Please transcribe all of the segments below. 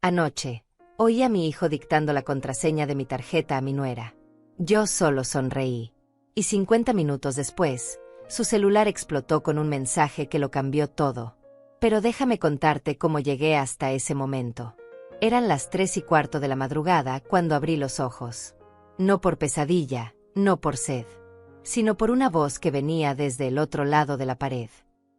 Anoche, oí a mi hijo dictando la contraseña de mi tarjeta a mi nuera. Yo solo sonreí. Y 50 minutos después, su celular explotó con un mensaje que lo cambió todo. Pero déjame contarte cómo llegué hasta ese momento. Eran las 3:15 de la madrugada cuando abrí los ojos. No por pesadilla, no por sed, sino por una voz que venía desde el otro lado de la pared.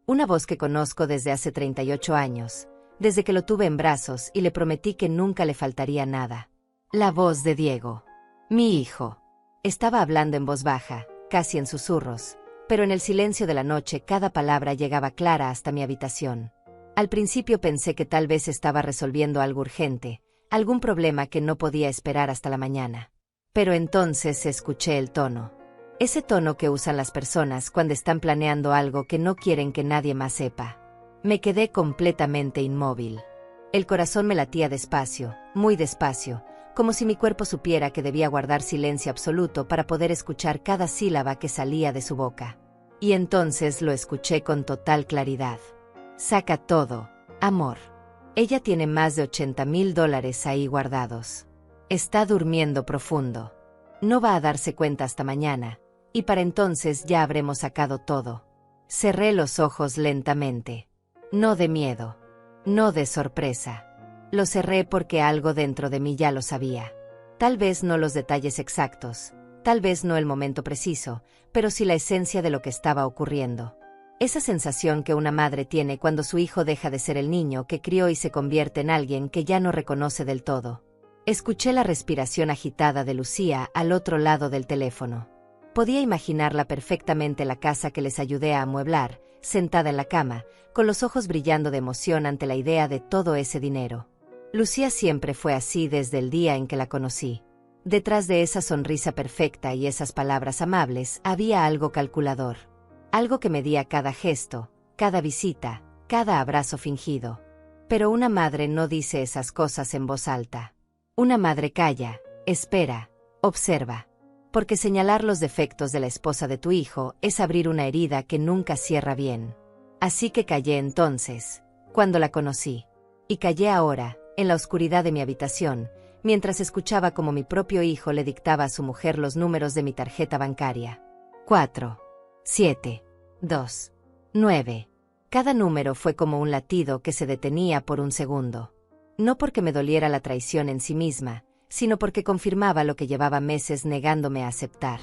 Una voz que conozco desde hace 38 años, desde que lo tuve en brazos y le prometí que nunca le faltaría nada. La voz de Diego. Mi hijo. Estaba hablando en voz baja, casi en susurros, pero en el silencio de la noche cada palabra llegaba clara hasta mi habitación. Al principio pensé que tal vez estaba resolviendo algo urgente, algún problema que no podía esperar hasta la mañana. Pero entonces escuché el tono. Ese tono que usan las personas cuando están planeando algo que no quieren que nadie más sepa. Me quedé completamente inmóvil. El corazón me latía despacio, muy despacio, como si mi cuerpo supiera que debía guardar silencio absoluto para poder escuchar cada sílaba que salía de su boca. Y entonces lo escuché con total claridad. Saca todo, amor. Ella tiene más de $80,000 ahí guardados. Está durmiendo profundo. No va a darse cuenta hasta mañana, y para entonces ya habremos sacado todo. Cerré los ojos lentamente. No de miedo, no de sorpresa. Lo cerré porque algo dentro de mí ya lo sabía. Tal vez no los detalles exactos, tal vez no el momento preciso, pero sí la esencia de lo que estaba ocurriendo. Esa sensación que una madre tiene cuando su hijo deja de ser el niño que crió y se convierte en alguien que ya no reconoce del todo. Escuché la respiración agitada de Lucía al otro lado del teléfono. Podía imaginarla perfectamente la casa que les ayudé a amueblar, sentada en la cama, con los ojos brillando de emoción ante la idea de todo ese dinero. Lucía siempre fue así desde el día en que la conocí. Detrás de esa sonrisa perfecta y esas palabras amables había algo calculador. Algo que medía cada gesto, cada visita, cada abrazo fingido. Pero una madre no dice esas cosas en voz alta. Una madre calla, espera, observa. Porque señalar los defectos de la esposa de tu hijo es abrir una herida que nunca cierra bien. Así que callé entonces, cuando la conocí. Y callé ahora, en la oscuridad de mi habitación, mientras escuchaba cómo mi propio hijo le dictaba a su mujer los números de mi tarjeta bancaria. 4, 7, 2, 9. Cada número fue como un latido que se detenía por un segundo. No porque me doliera la traición en sí misma, sino porque confirmaba lo que llevaba meses negándome a aceptar.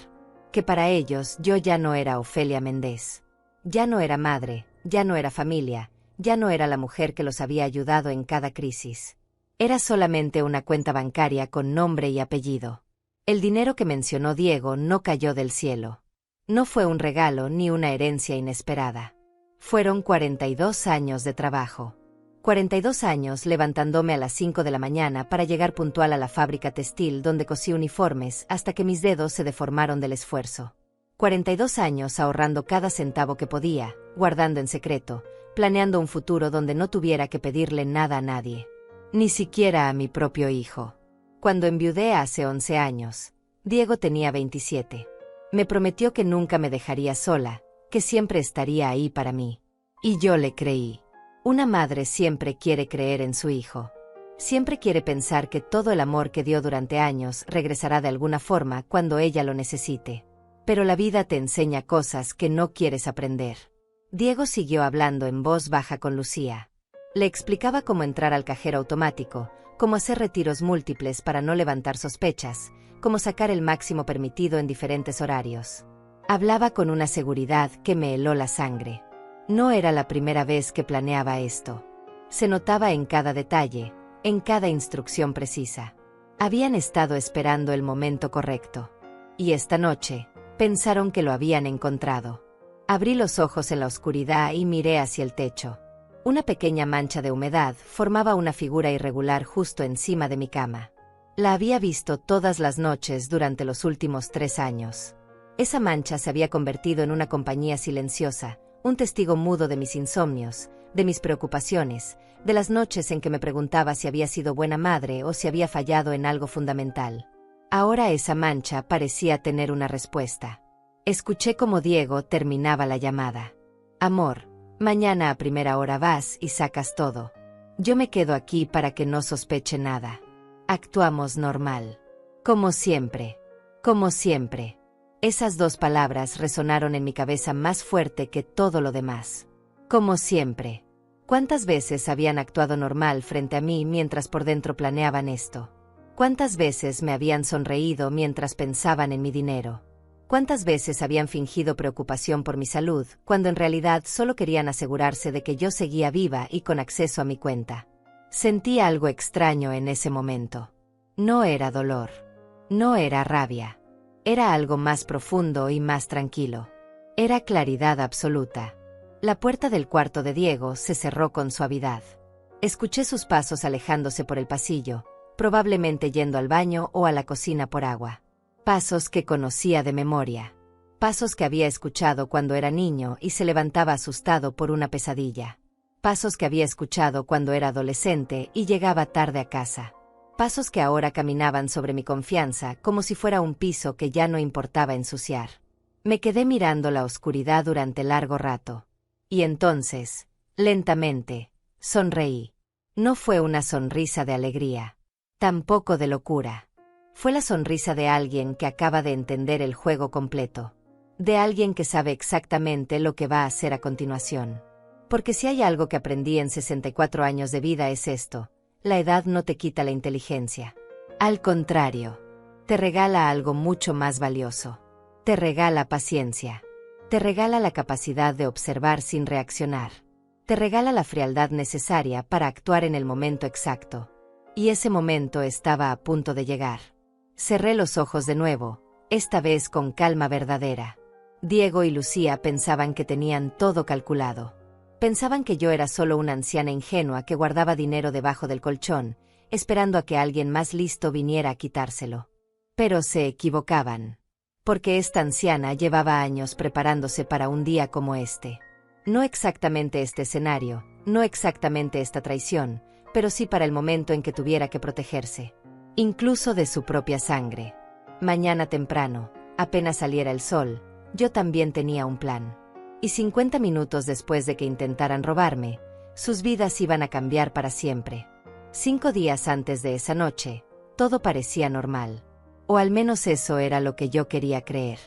Que para ellos yo ya no era Ofelia Méndez. Ya no era madre, ya no era familia, ya no era la mujer que los había ayudado en cada crisis. Era solamente una cuenta bancaria con nombre y apellido. El dinero que mencionó Diego no cayó del cielo. No fue un regalo ni una herencia inesperada. Fueron 42 años de trabajo. 42 años levantándome a las 5 de la mañana para llegar puntual a la fábrica textil donde cosí uniformes hasta que mis dedos se deformaron del esfuerzo. 42 años ahorrando cada centavo que podía, guardando en secreto, planeando un futuro donde no tuviera que pedirle nada a nadie. Ni siquiera a mi propio hijo. Cuando enviudé hace 11 años, Diego tenía 27. Me prometió que nunca me dejaría sola, que siempre estaría ahí para mí. Y yo le creí. Una madre siempre quiere creer en su hijo. Siempre quiere pensar que todo el amor que dio durante años regresará de alguna forma cuando ella lo necesite. Pero la vida te enseña cosas que no quieres aprender. Diego siguió hablando en voz baja con Lucía. Le explicaba cómo entrar al cajero automático, cómo hacer retiros múltiples para no levantar sospechas, cómo sacar el máximo permitido en diferentes horarios. Hablaba con una seguridad que me heló la sangre. No era la primera vez que planeaba esto. Se notaba en cada detalle, en cada instrucción precisa. Habían estado esperando el momento correcto. Y esta noche, pensaron que lo habían encontrado. Abrí los ojos en la oscuridad y miré hacia el techo. Una pequeña mancha de humedad formaba una figura irregular justo encima de mi cama. La había visto todas las noches durante los últimos 3 años. Esa mancha se había convertido en una compañía silenciosa, un testigo mudo de mis insomnios, de mis preocupaciones, de las noches en que me preguntaba si había sido buena madre o si había fallado en algo fundamental. Ahora esa mancha parecía tener una respuesta. Escuché cómo Diego terminaba la llamada. Amor, mañana a primera hora vas y sacas todo. Yo me quedo aquí para que no sospeche nada. Actuamos normal. Como siempre. Como siempre. Esas dos palabras resonaron en mi cabeza más fuerte que todo lo demás. Como siempre. ¿Cuántas veces habían actuado normal frente a mí mientras por dentro planeaban esto? ¿Cuántas veces me habían sonreído mientras pensaban en mi dinero? ¿Cuántas veces habían fingido preocupación por mi salud, cuando en realidad solo querían asegurarse de que yo seguía viva y con acceso a mi cuenta? Sentí algo extraño en ese momento. No era dolor. No era rabia. Era algo más profundo y más tranquilo. Era claridad absoluta. La puerta del cuarto de Diego se cerró con suavidad. Escuché sus pasos alejándose por el pasillo, probablemente yendo al baño o a la cocina por agua. Pasos que conocía de memoria. Pasos que había escuchado cuando era niño y se levantaba asustado por una pesadilla. Pasos que había escuchado cuando era adolescente y llegaba tarde a casa. Pasos que ahora caminaban sobre mi confianza como si fuera un piso que ya no importaba ensuciar. Me quedé mirando la oscuridad durante largo rato. Y entonces, lentamente, sonreí. No fue una sonrisa de alegría. Tampoco de locura. Fue la sonrisa de alguien que acaba de entender el juego completo. De alguien que sabe exactamente lo que va a hacer a continuación. Porque si hay algo que aprendí en 64 años de vida es esto: la edad no te quita la inteligencia. Al contrario, te regala algo mucho más valioso. Te regala paciencia. Te regala la capacidad de observar sin reaccionar. Te regala la frialdad necesaria para actuar en el momento exacto. Y ese momento estaba a punto de llegar. Cerré los ojos de nuevo, esta vez con calma verdadera. Diego y Lucía pensaban que tenían todo calculado. Pensaban que yo era solo una anciana ingenua que guardaba dinero debajo del colchón, esperando a que alguien más listo viniera a quitárselo. Pero se equivocaban. Porque esta anciana llevaba años preparándose para un día como este. No exactamente este escenario, no exactamente esta traición, pero sí para el momento en que tuviera que protegerse. Incluso de su propia sangre. Mañana temprano, apenas saliera el sol, yo también tenía un plan. Y 50 minutos después de que intentaran robarme, sus vidas iban a cambiar para siempre. 5 días antes de esa noche, todo parecía normal. O al menos eso era lo que yo quería creer.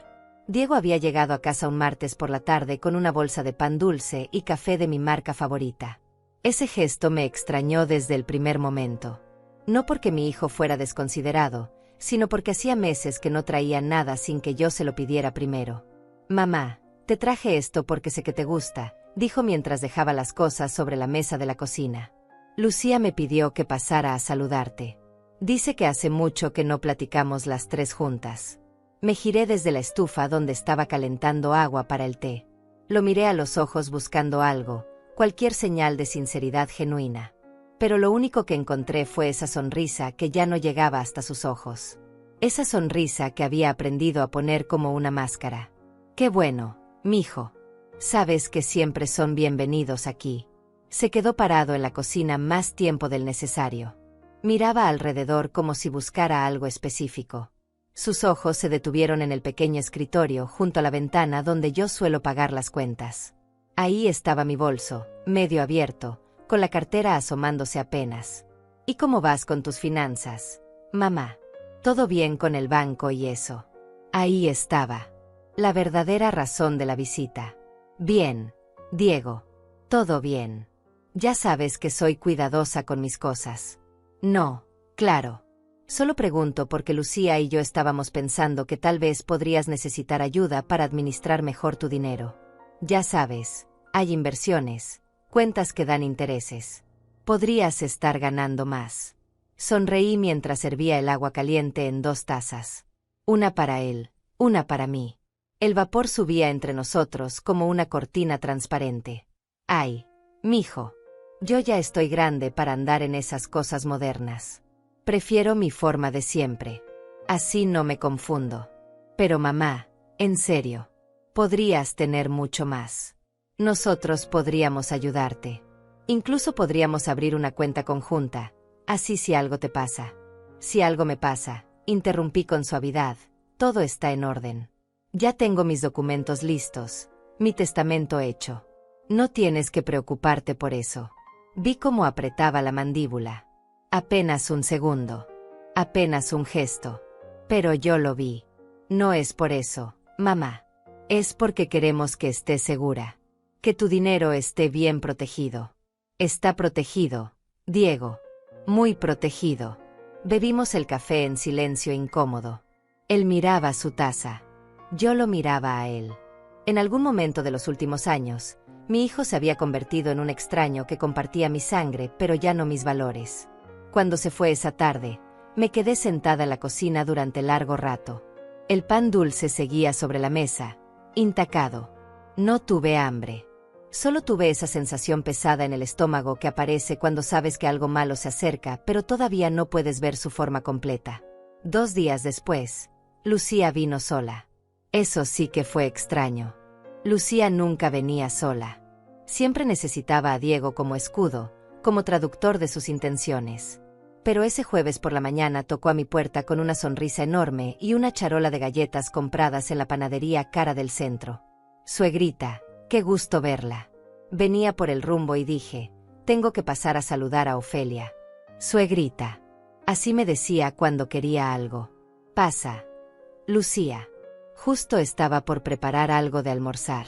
Diego había llegado a casa un martes por la tarde con una bolsa de pan dulce y café de mi marca favorita. Ese gesto me extrañó desde el primer momento. No porque mi hijo fuera desconsiderado, sino porque hacía meses que no traía nada sin que yo se lo pidiera primero. «Mamá, te traje esto porque sé que te gusta», dijo mientras dejaba las cosas sobre la mesa de la cocina. «Lucía me pidió que pasara a saludarte. Dice que hace mucho que no platicamos las tres juntas». Me giré desde la estufa donde estaba calentando agua para el té. Lo miré a los ojos buscando algo, cualquier señal de sinceridad genuina. Pero lo único que encontré fue esa sonrisa que ya no llegaba hasta sus ojos. Esa sonrisa que había aprendido a poner como una máscara. «Qué bueno, mijo. Sabes que siempre son bienvenidos aquí». Se quedó parado en la cocina más tiempo del necesario. Miraba alrededor como si buscara algo específico. Sus ojos se detuvieron en el pequeño escritorio junto a la ventana donde yo suelo pagar las cuentas. Ahí estaba mi bolso, medio abierto, con la cartera asomándose apenas. «¿Y cómo vas con tus finanzas, mamá? ¿Todo bien con el banco y eso?» Ahí estaba. La verdadera razón de la visita. «Bien, Diego. Todo bien. Ya sabes que soy cuidadosa con mis cosas». «No, claro. Solo pregunto porque Lucía y yo estábamos pensando que tal vez podrías necesitar ayuda para administrar mejor tu dinero. Ya sabes, hay inversiones, cuentas que dan intereses. Podrías estar ganando más». Sonreí mientras servía el agua caliente en 2 tazas. Una para él, una para mí. El vapor subía entre nosotros como una cortina transparente. «Ay, mijo. Yo ya estoy grande para andar en esas cosas modernas. Prefiero mi forma de siempre. Así no me confundo. Pero mamá, en serio, podrías tener mucho más. Nosotros podríamos ayudarte. Incluso podríamos abrir una cuenta conjunta, así si algo te pasa». «Si algo me pasa», interrumpí con suavidad, «todo está en orden. Ya tengo mis documentos listos, mi testamento hecho. No tienes que preocuparte por eso». Vi cómo apretaba la mandíbula. Apenas un segundo. Apenas un gesto. Pero yo lo vi. No es por eso, mamá. Es porque queremos que estés segura. Que tu dinero esté bien protegido. Está protegido, Diego. Muy protegido. Bebimos el café en silencio incómodo. Él miraba su taza. Yo lo miraba a él. En algún momento de los últimos años, mi hijo se había convertido en un extraño que compartía mi sangre, pero ya no mis valores. Cuando se fue esa tarde, me quedé sentada en la cocina durante largo rato. El pan dulce seguía sobre la mesa, intacado. No tuve hambre. Solo tuve esa sensación pesada en el estómago que aparece cuando sabes que algo malo se acerca, pero todavía no puedes ver su forma completa. 2 días después, Lucía vino sola. Eso sí que fue extraño. Lucía nunca venía sola. Siempre necesitaba a Diego como escudo, como traductor de sus intenciones. Pero ese jueves por la mañana tocó a mi puerta con una sonrisa enorme y una charola de galletas compradas en la panadería cara del centro. Suegrita, qué gusto verla. Venía por el rumbo y dije, tengo que pasar a saludar a Ofelia. Suegrita. Así me decía cuando quería algo. Pasa. Lucía. Justo estaba por preparar algo de almorzar.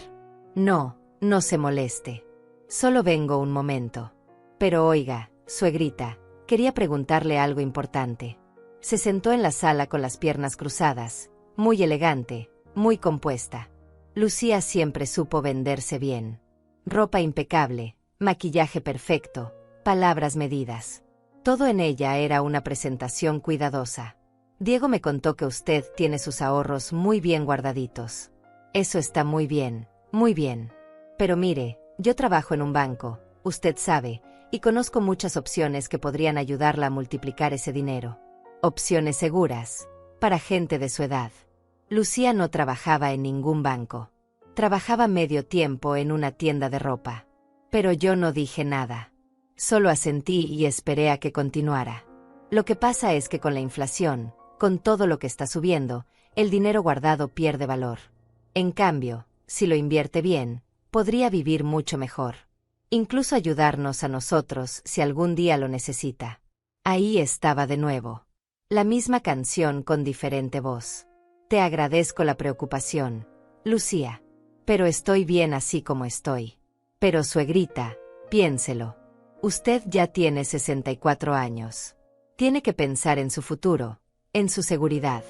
No, no se moleste. Solo vengo un momento. Pero oiga, suegrita, quería preguntarle algo importante. Se sentó en la sala con las piernas cruzadas, muy elegante, muy compuesta. Lucía siempre supo venderse bien. Ropa impecable, maquillaje perfecto, palabras medidas. Todo en ella era una presentación cuidadosa. Diego me contó que usted tiene sus ahorros muy bien guardaditos. Eso está muy bien, muy bien. Pero mire, yo trabajo en un banco, usted sabe, y conozco muchas opciones que podrían ayudarla a multiplicar ese dinero. Opciones seguras, para gente de su edad. Lucía no trabajaba en ningún banco. Trabajaba medio tiempo en una tienda de ropa. Pero yo no dije nada. Solo asentí y esperé a que continuara. Lo que pasa es que con la inflación, con todo lo que está subiendo, el dinero guardado pierde valor. En cambio, si lo invierte bien, podría vivir mucho mejor. Incluso ayudarnos a nosotros si algún día lo necesita. Ahí estaba de nuevo. La misma canción con diferente voz. Te agradezco la preocupación, Lucía. Pero estoy bien así como estoy. Pero suegrita, piénselo. Usted ya tiene 64 años. Tiene que pensar en su futuro, en su seguridad.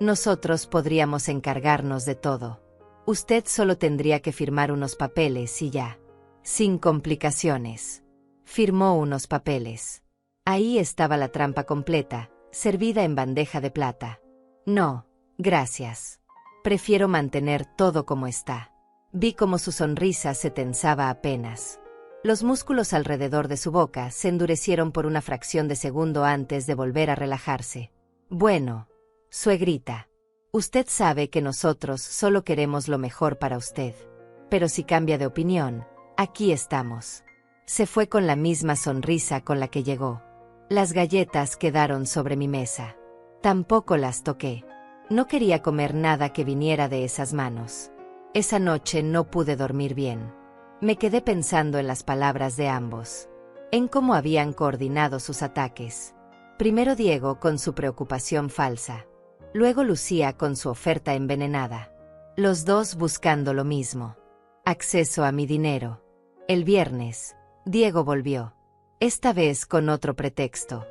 Nosotros podríamos encargarnos de todo. Usted solo tendría que firmar unos papeles y ya. Sin complicaciones. Firmó unos papeles. Ahí estaba la trampa completa, servida en bandeja de plata. No, gracias. Prefiero mantener todo como está. Vi cómo su sonrisa se tensaba apenas. Los músculos alrededor de su boca se endurecieron por una fracción de segundo antes de volver a relajarse. Bueno, suegrita, usted sabe que nosotros solo queremos lo mejor para usted. Pero si cambia de opinión, aquí estamos. Se fue con la misma sonrisa con la que llegó. Las galletas quedaron sobre mi mesa. Tampoco las toqué. No quería comer nada que viniera de esas manos. Esa noche no pude dormir bien. Me quedé pensando en las palabras de ambos, en cómo habían coordinado sus ataques. Primero Diego con su preocupación falsa. Luego Lucía con su oferta envenenada. Los dos buscando lo mismo. Acceso a mi dinero. El viernes, Diego volvió. Esta vez con otro pretexto.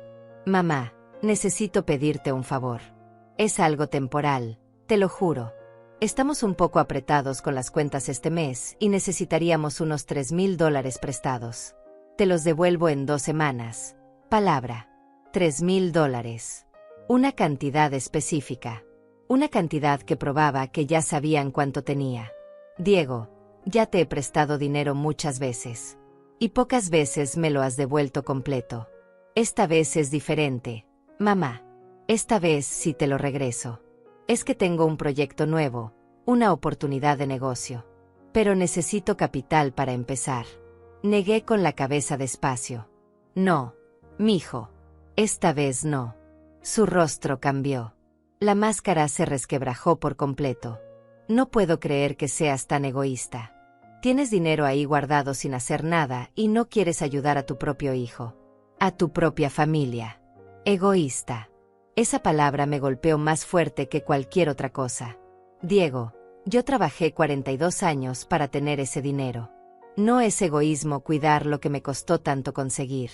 Mamá, necesito pedirte un favor. Es algo temporal, te lo juro. Estamos un poco apretados con las cuentas este mes y necesitaríamos unos $3,000 prestados. Te los devuelvo en 2 semanas. Palabra. $3,000. Una cantidad específica. Una cantidad que probaba que ya sabían cuánto tenía. Diego, ya te he prestado dinero muchas veces. Y pocas veces me lo has devuelto completo. Esta vez es diferente, mamá. Esta vez sí te lo regreso. Es que tengo un proyecto nuevo, una oportunidad de negocio. Pero necesito capital para empezar. Negué con la cabeza despacio. No, mijo. Esta vez no. Su rostro cambió. La máscara se resquebrajó por completo. No puedo creer que seas tan egoísta. Tienes dinero ahí guardado sin hacer nada y no quieres ayudar a tu propio hijo, a tu propia familia. Egoísta. Esa palabra me golpeó más fuerte que cualquier otra cosa. Diego, yo trabajé 42 años para tener ese dinero. No es egoísmo cuidar lo que me costó tanto conseguir.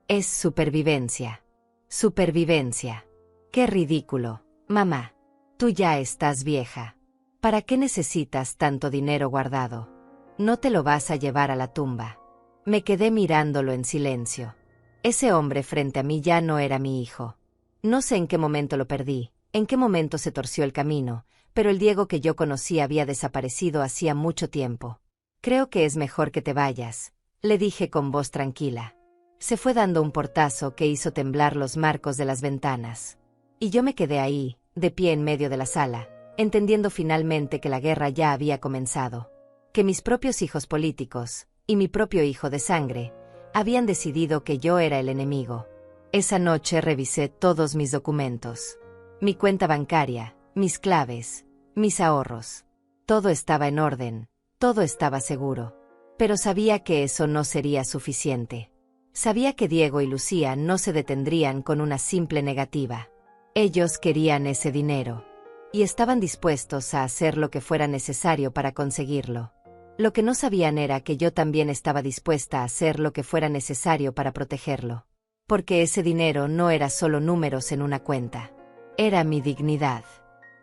Es supervivencia. Supervivencia. ¡Qué ridículo! Mamá, tú ya estás vieja. ¿Para qué necesitas tanto dinero guardado? No te lo vas a llevar a la tumba. Me quedé mirándolo en silencio. Ese hombre frente a mí ya no era mi hijo. No sé en qué momento lo perdí, en qué momento se torció el camino, pero el Diego que yo conocí había desaparecido hacía mucho tiempo. Creo que es mejor que te vayas, le dije con voz tranquila. Se fue dando un portazo que hizo temblar los marcos de las ventanas. Y yo me quedé ahí, de pie en medio de la sala, entendiendo finalmente que la guerra ya había comenzado. Que mis propios hijos políticos, y mi propio hijo de sangre, habían decidido que yo era el enemigo. Esa noche revisé todos mis documentos. Mi cuenta bancaria, mis claves, mis ahorros. Todo estaba en orden, todo estaba seguro. Pero sabía que eso no sería suficiente. Sabía que Diego y Lucía no se detendrían con una simple negativa. Ellos querían ese dinero. Y estaban dispuestos a hacer lo que fuera necesario para conseguirlo. Lo que no sabían era que yo también estaba dispuesta a hacer lo que fuera necesario para protegerlo. Porque ese dinero no era solo números en una cuenta. Era mi dignidad.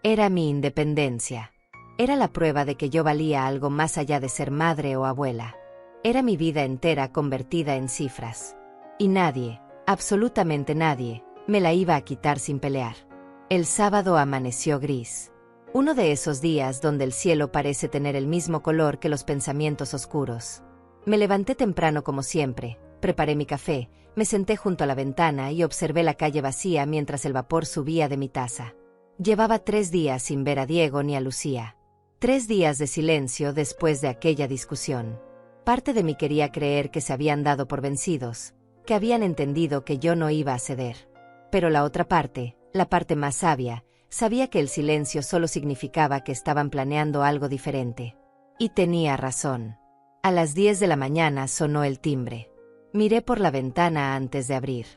Era mi independencia. Era la prueba de que yo valía algo más allá de ser madre o abuela. Era mi vida entera convertida en cifras. Y nadie, absolutamente nadie, me la iba a quitar sin pelear. El sábado amaneció gris. Uno de esos días donde el cielo parece tener el mismo color que los pensamientos oscuros. Me levanté temprano como siempre, preparé mi café, me senté junto a la ventana y observé la calle vacía mientras el vapor subía de mi taza. Llevaba 3 días sin ver a Diego ni a Lucía. 3 días de silencio después de aquella discusión. Parte de mí quería creer que se habían dado por vencidos, que habían entendido que yo no iba a ceder. Pero la otra parte, la parte más sabia, sabía que el silencio solo significaba que estaban planeando algo diferente. Y tenía razón. A las 10 de la mañana sonó el timbre. Miré por la ventana antes de abrir.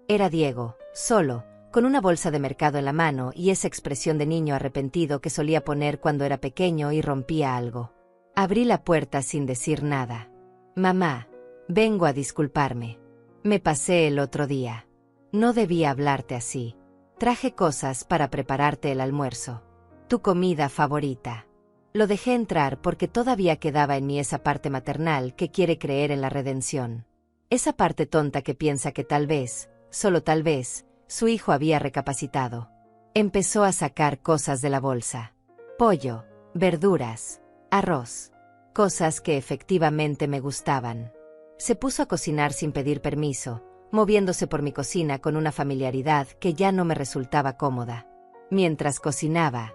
Era Diego, solo, con una bolsa de mercado en la mano y esa expresión de niño arrepentido que solía poner cuando era pequeño y rompía algo. Abrí la puerta sin decir nada. Mamá, vengo a disculparme. Me pasé el otro día. No debía hablarte así. Traje cosas para prepararte el almuerzo. Tu comida favorita. Lo dejé entrar porque todavía quedaba en mí esa parte maternal que quiere creer en la redención. Esa parte tonta que piensa que tal vez, solo tal vez, su hijo había recapacitado. Empezó a sacar cosas de la bolsa. Pollo, verduras, arroz. Cosas que efectivamente me gustaban. Se puso a cocinar sin pedir permiso, moviéndose por mi cocina con una familiaridad que ya no me resultaba cómoda. Mientras cocinaba,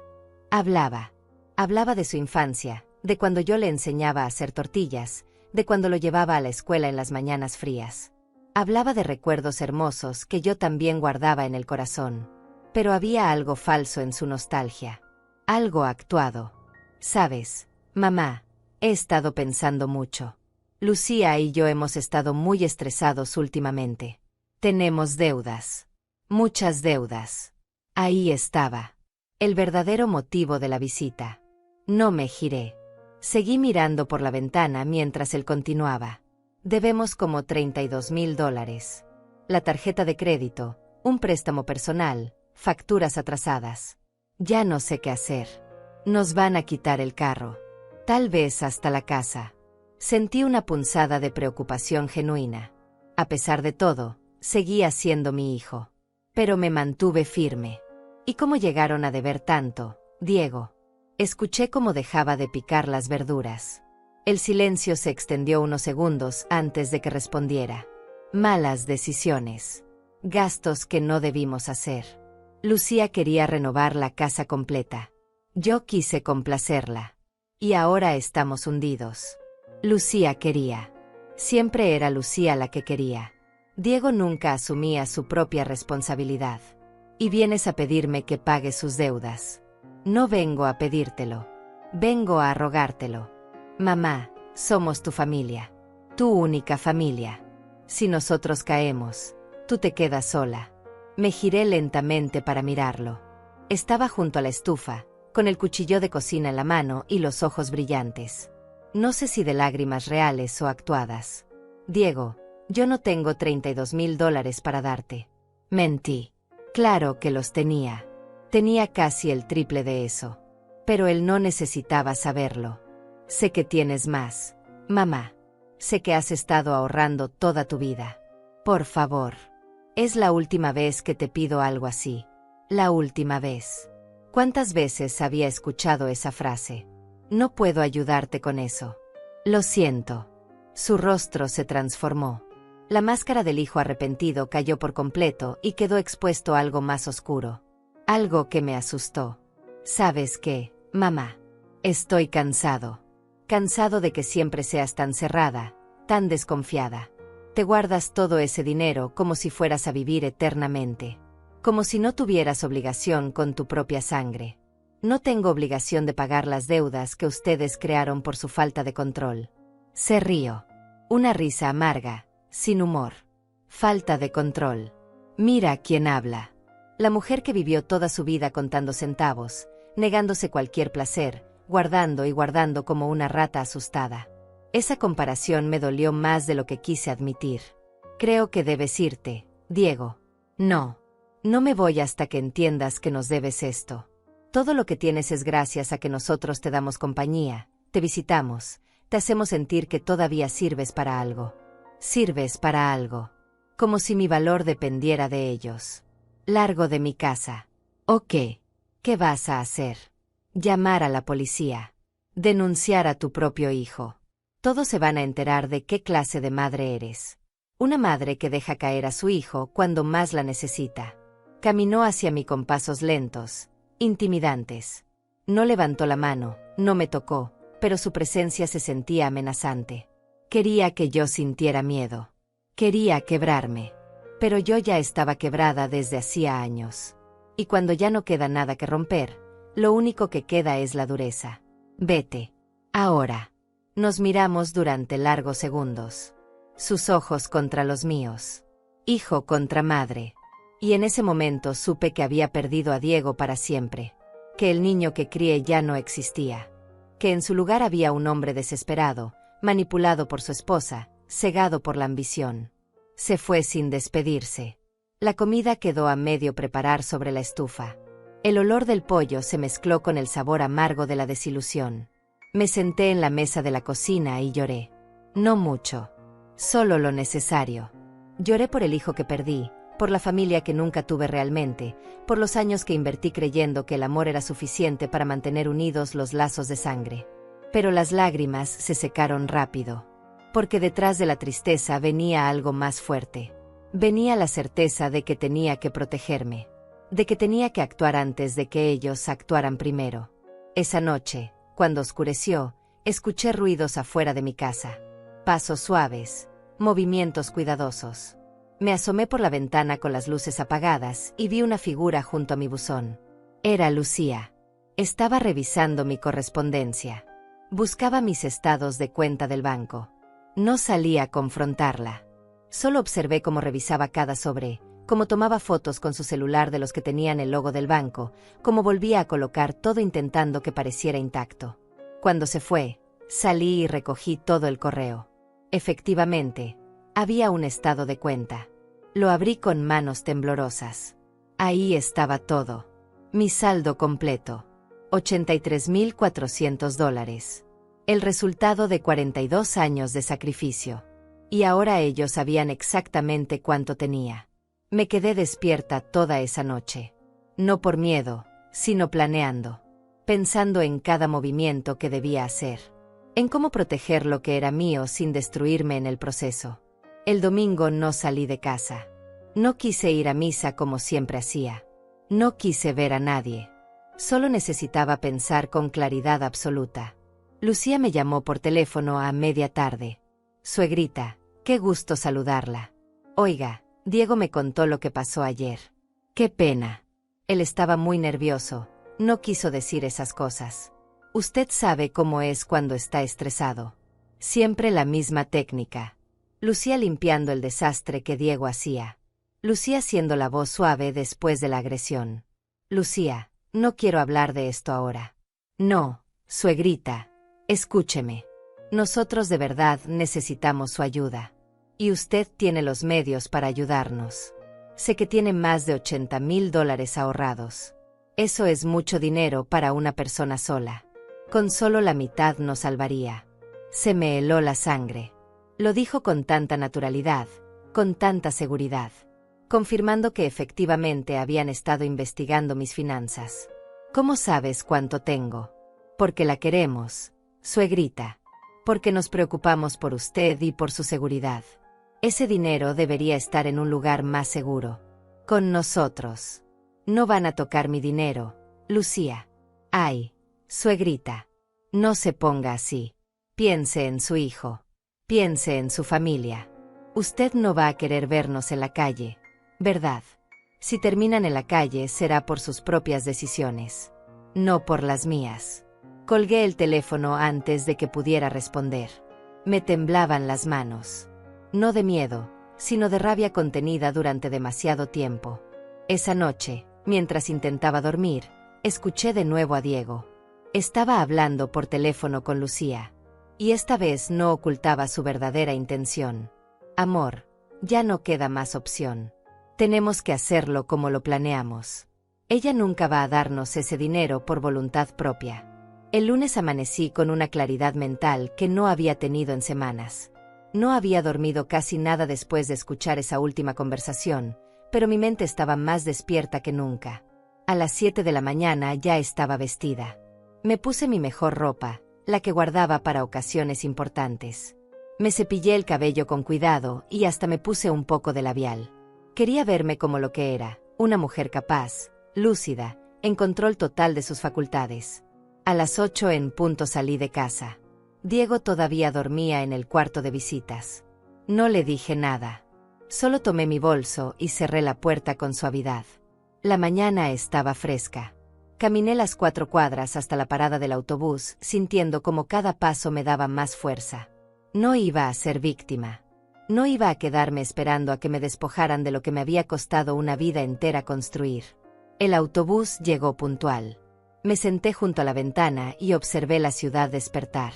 hablaba. Hablaba de su infancia, de cuando yo le enseñaba a hacer tortillas, de cuando lo llevaba a la escuela en las mañanas frías. Hablaba de recuerdos hermosos que yo también guardaba en el corazón. Pero había algo falso en su nostalgia. Algo actuado. ¿Sabes, mamá? He estado pensando mucho. Lucía y yo hemos estado muy estresados últimamente. Tenemos deudas. Muchas deudas. Ahí estaba. El verdadero motivo de la visita. No me giré. Seguí mirando por la ventana mientras él continuaba. Debemos como $32,000. La tarjeta de crédito, un préstamo personal, facturas atrasadas. Ya no sé qué hacer. Nos van a quitar el carro. Tal vez hasta la casa. Sentí una punzada de preocupación genuina. A pesar de todo, seguía siendo mi hijo. Pero me mantuve firme. ¿Y cómo llegaron a deber tanto, Diego? Escuché cómo dejaba de picar las verduras. El silencio se extendió unos segundos antes de que respondiera. Malas decisiones. Gastos que no debimos hacer. Lucía quería renovar la casa completa. Yo quise complacerla. Y ahora estamos hundidos. Lucía quería. Siempre era Lucía la que quería. Diego nunca asumía su propia responsabilidad. Y vienes a pedirme que pague sus deudas. No vengo a pedírtelo. Vengo a rogártelo. Mamá, Somos tu familia. Tu única familia. Si nosotros caemos, tú te quedas sola. Me giré lentamente para mirarlo. Estaba junto a la estufa, con el cuchillo de cocina en la mano y los ojos brillantes. No sé si de lágrimas reales o actuadas. Diego, yo no tengo $32,000 para darte. Mentí. Claro que los tenía. Tenía casi el triple de eso. Pero él no necesitaba saberlo. Sé que tienes más, mamá. Sé que has estado ahorrando toda tu vida. Por favor. Es la última vez que te pido algo así. La última vez. ¿Cuántas veces había escuchado esa frase? No puedo ayudarte con eso. Lo siento. Su rostro se transformó. La máscara del hijo arrepentido cayó por completo y quedó expuesto algo más oscuro. Algo que me asustó. ¿Sabes qué, mamá? Estoy cansado. Cansado de que siempre seas tan cerrada, tan desconfiada. Te guardas todo ese dinero como si fueras a vivir eternamente. Como si no tuvieras obligación con tu propia sangre. No tengo obligación de pagar las deudas que ustedes crearon por su falta de control. Se rió. Una risa amarga, sin humor. Falta de control. Mira quién habla. La mujer que vivió toda su vida contando centavos, negándose cualquier placer, guardando y guardando como una rata asustada. Esa comparación me dolió más de lo que quise admitir. Creo que debes irte, Diego. No. No me voy hasta que entiendas que nos debes esto. Todo lo que tienes es gracias a que nosotros te damos compañía, te visitamos, te hacemos sentir que todavía sirves para algo. Sirves para algo. Como si mi valor dependiera de ellos. Largo de mi casa. ¿O qué? ¿Qué vas a hacer? Llamar a la policía. Denunciar a tu propio hijo. Todos se van a enterar de qué clase de madre eres. Una madre que deja caer a su hijo cuando más la necesita. Caminó hacia mí con pasos lentos, intimidantes. No levantó la mano, no me tocó, pero su presencia se sentía amenazante. Quería que yo sintiera miedo. Quería quebrarme. Pero yo ya estaba quebrada desde hacía años. Y cuando ya no queda nada que romper, lo único que queda es la dureza. Vete. Ahora. Nos miramos durante largos segundos. Sus ojos contra los míos. Hijo contra madre. Y en ese momento supe que había perdido a Diego para siempre. Que el niño que crié ya no existía. Que en su lugar había un hombre desesperado, manipulado por su esposa, cegado por la ambición. Se fue sin despedirse. La comida quedó a medio preparar sobre la estufa. El olor del pollo se mezcló con el sabor amargo de la desilusión. Me senté en la mesa de la cocina y lloré. No mucho. Solo lo necesario. Lloré por el hijo que perdí, por la familia que nunca tuve realmente, por los años que invertí creyendo que el amor era suficiente para mantener unidos los lazos de sangre. Pero las lágrimas se secaron rápido. Porque detrás de la tristeza venía algo más fuerte. Venía la certeza de que tenía que protegerme. De que tenía que actuar antes de que ellos actuaran primero. Esa noche, cuando oscureció, escuché ruidos afuera de mi casa. Pasos suaves, movimientos cuidadosos. Me asomé por la ventana con las luces apagadas y vi una figura junto a mi buzón. Era Lucía. Estaba revisando mi correspondencia. Buscaba mis estados de cuenta del banco. No salí a confrontarla. Solo observé cómo revisaba cada sobre, cómo tomaba fotos con su celular de los que tenían el logo del banco, cómo volvía a colocar todo intentando que pareciera intacto. Cuando se fue, salí y recogí todo el correo. Efectivamente, había un estado de cuenta. Lo abrí con manos temblorosas. Ahí estaba todo. Mi saldo completo. $83,400. El resultado de 42 años de sacrificio. Y ahora ellos sabían exactamente cuánto tenía. Me quedé despierta toda esa noche. No por miedo, sino planeando. Pensando en cada movimiento que debía hacer. En cómo proteger lo que era mío sin destruirme en el proceso. El domingo no salí de casa. No quise ir a misa como siempre hacía. No quise ver a nadie. Solo necesitaba pensar con claridad absoluta. Lucía me llamó por teléfono a media tarde. Suegrita, qué gusto saludarla. Oiga, Diego me contó lo que pasó ayer. Qué pena. Él estaba muy nervioso, no quiso decir esas cosas. Usted sabe cómo es cuando está estresado. Siempre la misma técnica. Lucía limpiando el desastre que Diego hacía. Lucía siendo la voz suave después de la agresión. Lucía, no quiero hablar de esto ahora. No, suegrita, escúcheme. Nosotros de verdad necesitamos su ayuda. Y usted tiene los medios para ayudarnos. Sé que tiene más de $80,000 ahorrados. Eso es mucho dinero para una persona sola. Con solo la mitad nos salvaría. Se me heló la sangre. Lo dijo con tanta naturalidad, con tanta seguridad, confirmando que efectivamente habían estado investigando mis finanzas. ¿Cómo sabes cuánto tengo? Porque la queremos, suegrita. Porque nos preocupamos por usted y por su seguridad. Ese dinero debería estar en un lugar más seguro. Con nosotros. No van a tocar mi dinero, Lucía. Ay, suegrita. No se ponga así. Piense en su hijo. Piense en su familia. Usted no va a querer vernos en la calle, ¿verdad? Si terminan en la calle será por sus propias decisiones. No por las mías. Colgué el teléfono antes de que pudiera responder. Me temblaban las manos. No de miedo, sino de rabia contenida durante demasiado tiempo. Esa noche, mientras intentaba dormir, escuché de nuevo a Diego. Estaba hablando por teléfono con Lucía. Y esta vez no ocultaba su verdadera intención. Amor, ya no queda más opción. Tenemos que hacerlo como lo planeamos. Ella nunca va a darnos ese dinero por voluntad propia. El lunes amanecí con una claridad mental que no había tenido en semanas. No había dormido casi nada después de escuchar esa última conversación, pero mi mente estaba más despierta que nunca. A las 7 de la mañana ya estaba vestida. Me puse mi mejor ropa, la que guardaba para ocasiones importantes. Me cepillé el cabello con cuidado y hasta me puse un poco de labial. Quería verme como lo que era, una mujer capaz, lúcida, en control total de sus facultades. A las 8 en punto salí de casa. Diego todavía dormía en el cuarto de visitas. No le dije nada. Solo tomé mi bolso y cerré la puerta con suavidad. La mañana estaba fresca. Caminé las 4 cuadras hasta la parada del autobús, sintiendo como cada paso me daba más fuerza. No iba a ser víctima. No iba a quedarme esperando a que me despojaran de lo que me había costado una vida entera construir. El autobús llegó puntual. Me senté junto a la ventana y observé la ciudad despertar.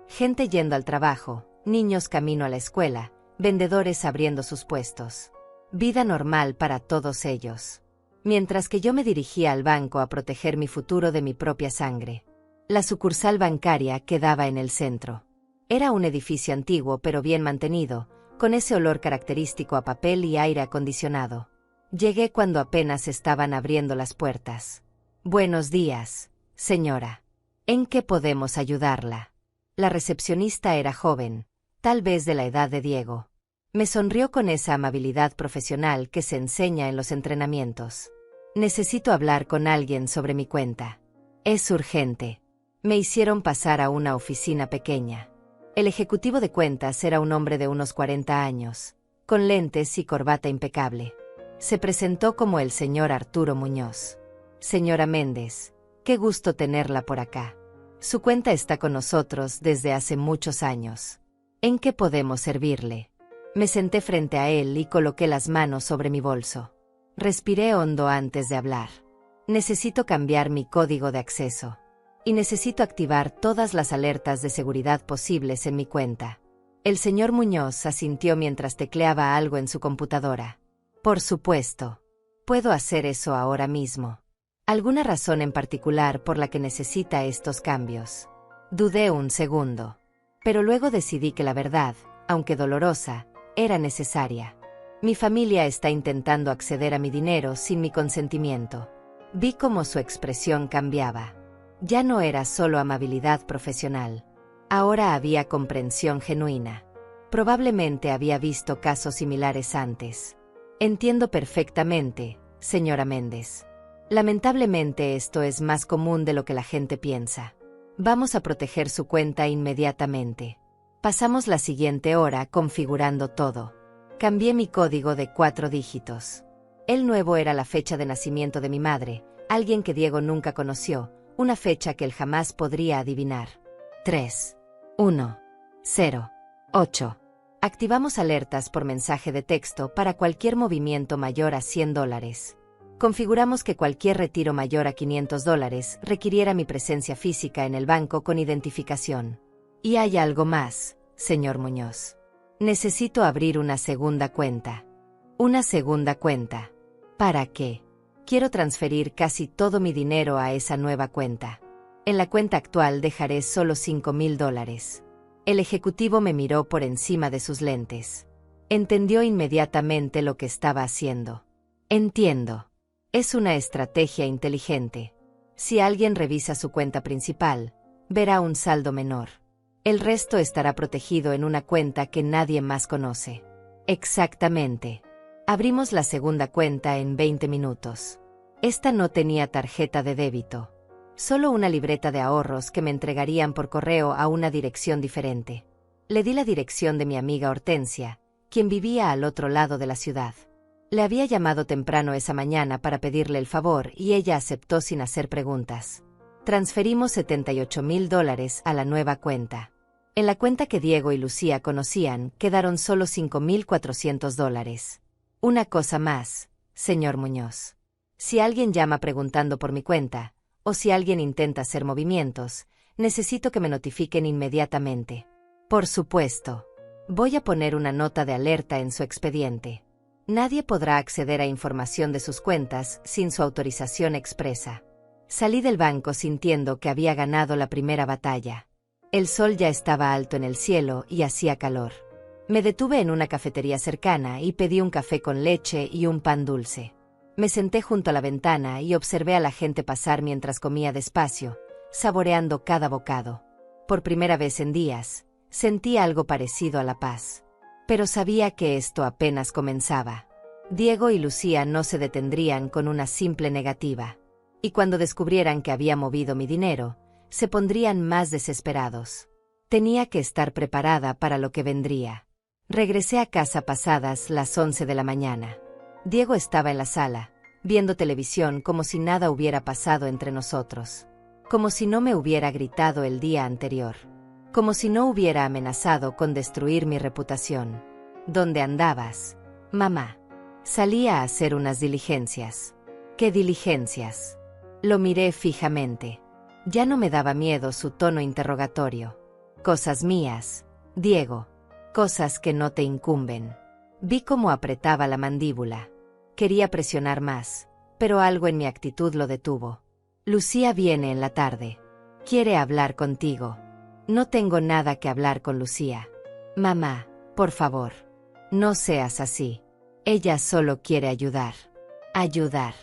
Gente yendo al trabajo, niños camino a la escuela, vendedores abriendo sus puestos. Vida normal para todos ellos. Mientras que yo me dirigía al banco a proteger mi futuro de mi propia sangre. La sucursal bancaria quedaba en el centro. Era un edificio antiguo pero bien mantenido, con ese olor característico a papel y aire acondicionado. Llegué cuando apenas estaban abriendo las puertas. Buenos días, señora. ¿En qué podemos ayudarla? La recepcionista era joven, tal vez de la edad de Diego. Me sonrió con esa amabilidad profesional que se enseña en los entrenamientos. Necesito hablar con alguien sobre mi cuenta. Es urgente. Me hicieron pasar a una oficina pequeña. El ejecutivo de cuentas era un hombre de unos 40 años, con lentes y corbata impecable. Se presentó como el señor Arturo Muñoz. Señora Méndez, qué gusto tenerla por acá. Su cuenta está con nosotros desde hace muchos años. ¿En qué podemos servirle? Me senté frente a él y coloqué las manos sobre mi bolso. Respiré hondo antes de hablar. Necesito cambiar mi código de acceso. Y necesito activar todas las alertas de seguridad posibles en mi cuenta. El señor Muñoz asintió mientras tecleaba algo en su computadora. Por supuesto. Puedo hacer eso ahora mismo. ¿Alguna razón en particular por la que necesita estos cambios? Dudé un segundo. Pero luego decidí que la verdad, aunque dolorosa, era necesaria. Mi familia está intentando acceder a mi dinero sin mi consentimiento. Vi cómo su expresión cambiaba. Ya no era solo amabilidad profesional. Ahora había comprensión genuina. Probablemente había visto casos similares antes. Entiendo perfectamente, señora Méndez. Lamentablemente esto es más común de lo que la gente piensa. Vamos a proteger su cuenta inmediatamente. Pasamos la siguiente hora configurando todo. Cambié mi código de 4 dígitos. El nuevo era la fecha de nacimiento de mi madre, alguien que Diego nunca conoció, una fecha que él jamás podría adivinar. 3, 1, 0. 8. Activamos alertas por mensaje de texto para cualquier movimiento mayor a $100. Configuramos que cualquier retiro mayor a $500 requiriera mi presencia física en el banco con identificación. Y hay algo más, señor Muñoz. Necesito abrir una segunda cuenta. ¿Una segunda cuenta? ¿Para qué? Quiero transferir casi todo mi dinero a esa nueva cuenta. En la cuenta actual dejaré solo $5,000. El ejecutivo me miró por encima de sus lentes. Entendió inmediatamente lo que estaba haciendo. Entiendo. Es una estrategia inteligente. Si alguien revisa su cuenta principal, verá un saldo menor. El resto estará protegido en una cuenta que nadie más conoce. Exactamente. Abrimos la segunda cuenta en 20 minutos. Esta no tenía tarjeta de débito. Solo una libreta de ahorros que me entregarían por correo a una dirección diferente. Le di la dirección de mi amiga Hortensia, quien vivía al otro lado de la ciudad. Le había llamado temprano esa mañana para pedirle el favor y ella aceptó sin hacer preguntas. Transferimos $78,000 a la nueva cuenta. En la cuenta que Diego y Lucía conocían, quedaron solo $5,400. Una cosa más, señor Muñoz. Si alguien llama preguntando por mi cuenta, o si alguien intenta hacer movimientos, necesito que me notifiquen inmediatamente. Por supuesto. Voy a poner una nota de alerta en su expediente. Nadie podrá acceder a información de sus cuentas sin su autorización expresa. Salí del banco sintiendo que había ganado la primera batalla. El sol ya estaba alto en el cielo y hacía calor. Me detuve en una cafetería cercana y pedí un café con leche y un pan dulce. Me senté junto a la ventana y observé a la gente pasar mientras comía despacio, saboreando cada bocado. Por primera vez en días, sentí algo parecido a la paz. Pero sabía que esto apenas comenzaba. Diego y Lucía no se detendrían con una simple negativa. Y cuando descubrieran que había movido mi dinero, se pondrían más desesperados. Tenía que estar preparada para lo que vendría. Regresé a casa pasadas las 11 de la mañana. Diego estaba en la sala, viendo televisión como si nada hubiera pasado entre nosotros. Como si no me hubiera gritado el día anterior. Como si no hubiera amenazado con destruir mi reputación. ¿Dónde andabas, mamá? Salí a hacer unas diligencias. ¿Qué diligencias? Lo miré fijamente. Ya no me daba miedo su tono interrogatorio. Cosas mías, Diego. Cosas que no te incumben. Vi cómo apretaba la mandíbula. Quería presionar más, pero algo en mi actitud lo detuvo. Lucía viene en la tarde. Quiere hablar contigo. No tengo nada que hablar con Lucía. Mamá, por favor. No seas así. Ella solo quiere ayudar. Ayudar.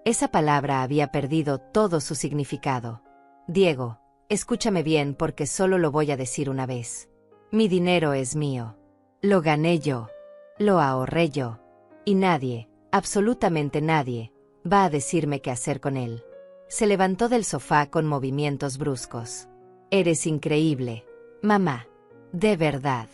Esa palabra había perdido todo su significado. Diego, escúchame bien porque solo lo voy a decir una vez. Mi dinero es mío. Lo gané yo. Lo ahorré yo. Y nadie, absolutamente nadie, va a decirme qué hacer con él. Se levantó del sofá con movimientos bruscos. Eres increíble, mamá. De verdad.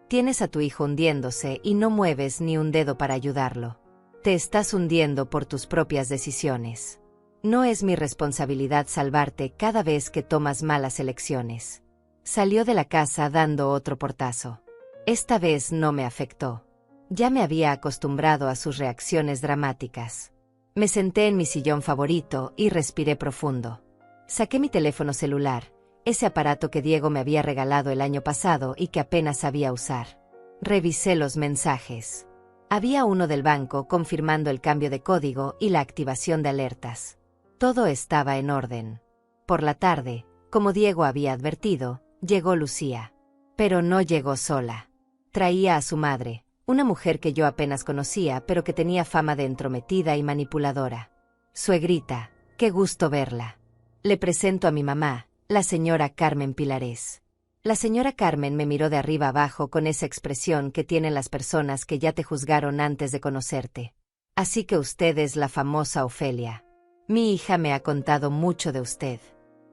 Tienes a tu hijo hundiéndose y no mueves ni un dedo para ayudarlo. Te estás hundiendo por tus propias decisiones. No es mi responsabilidad salvarte cada vez que tomas malas elecciones. Salió de la casa dando otro portazo. Esta vez no me afectó. Ya me había acostumbrado a sus reacciones dramáticas. Me senté en mi sillón favorito y respiré profundo. Saqué mi teléfono celular, ese aparato que Diego me había regalado el año pasado y que apenas sabía usar. Revisé los mensajes. Había uno del banco confirmando el cambio de código y la activación de alertas. Todo estaba en orden. Por la tarde, como Diego había advertido, llegó Lucía. Pero no llegó sola. Traía a su madre, una mujer que yo apenas conocía pero que tenía fama de entrometida y manipuladora. Suegrita, qué gusto verla. Le presento a mi mamá, la señora Carmen Pilarés. La señora Carmen me miró de arriba abajo con esa expresión que tienen las personas que ya te juzgaron antes de conocerte. Así que usted es la famosa Ofelia. Mi hija me ha contado mucho de usted.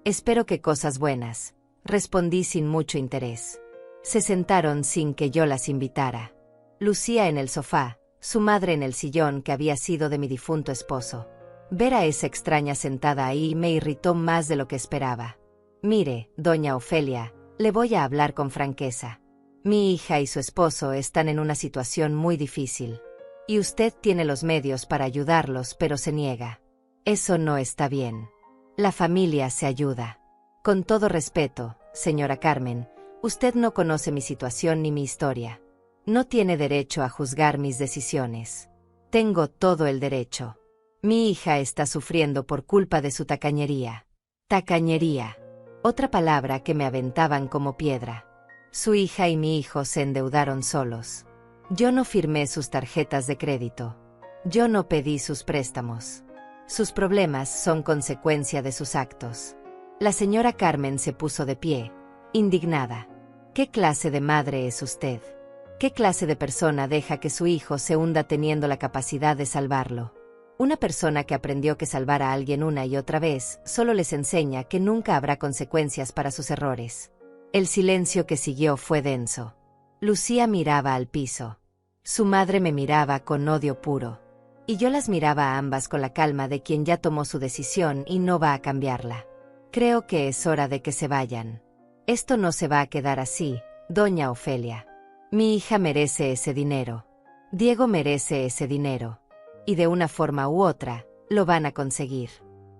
Espero que cosas buenas, respondí sin mucho interés. Se sentaron sin que yo las invitara. Lucía en el sofá, su madre en el sillón que había sido de mi difunto esposo. Ver a esa extraña sentada ahí me irritó más de lo que esperaba. Mire, doña Ofelia, Le voy a hablar con franqueza. Mi hija y su esposo están en una situación muy difícil. Y usted tiene los medios para ayudarlos, pero se niega. Eso no está bien. La familia se ayuda. Con todo respeto, señora Carmen, usted no conoce mi situación ni mi historia. No tiene derecho a juzgar mis decisiones. Tengo todo el derecho. Mi hija está sufriendo por culpa de su tacañería. Tacañería. Otra palabra que me aventaban como piedra. Su hija y mi hijo se endeudaron solos. Yo no firmé sus tarjetas de crédito. Yo no pedí sus préstamos. Sus problemas son consecuencia de sus actos. La señora Carmen se puso de pie, indignada. ¿Qué clase de madre es usted? ¿Qué clase de persona deja que su hijo se hunda teniendo la capacidad de salvarlo? Una persona que aprendió que salvar a alguien una y otra vez solo les enseña que nunca habrá consecuencias para sus errores. El silencio que siguió fue denso. Lucía miraba al piso. Su madre me miraba con odio puro. Y yo las miraba a ambas con la calma de quien ya tomó su decisión y no va a cambiarla. Creo que es hora de que se vayan. Esto no se va a quedar así, doña Ofelia. Mi hija merece ese dinero. Diego merece ese dinero. Y de una forma u otra, lo van a conseguir.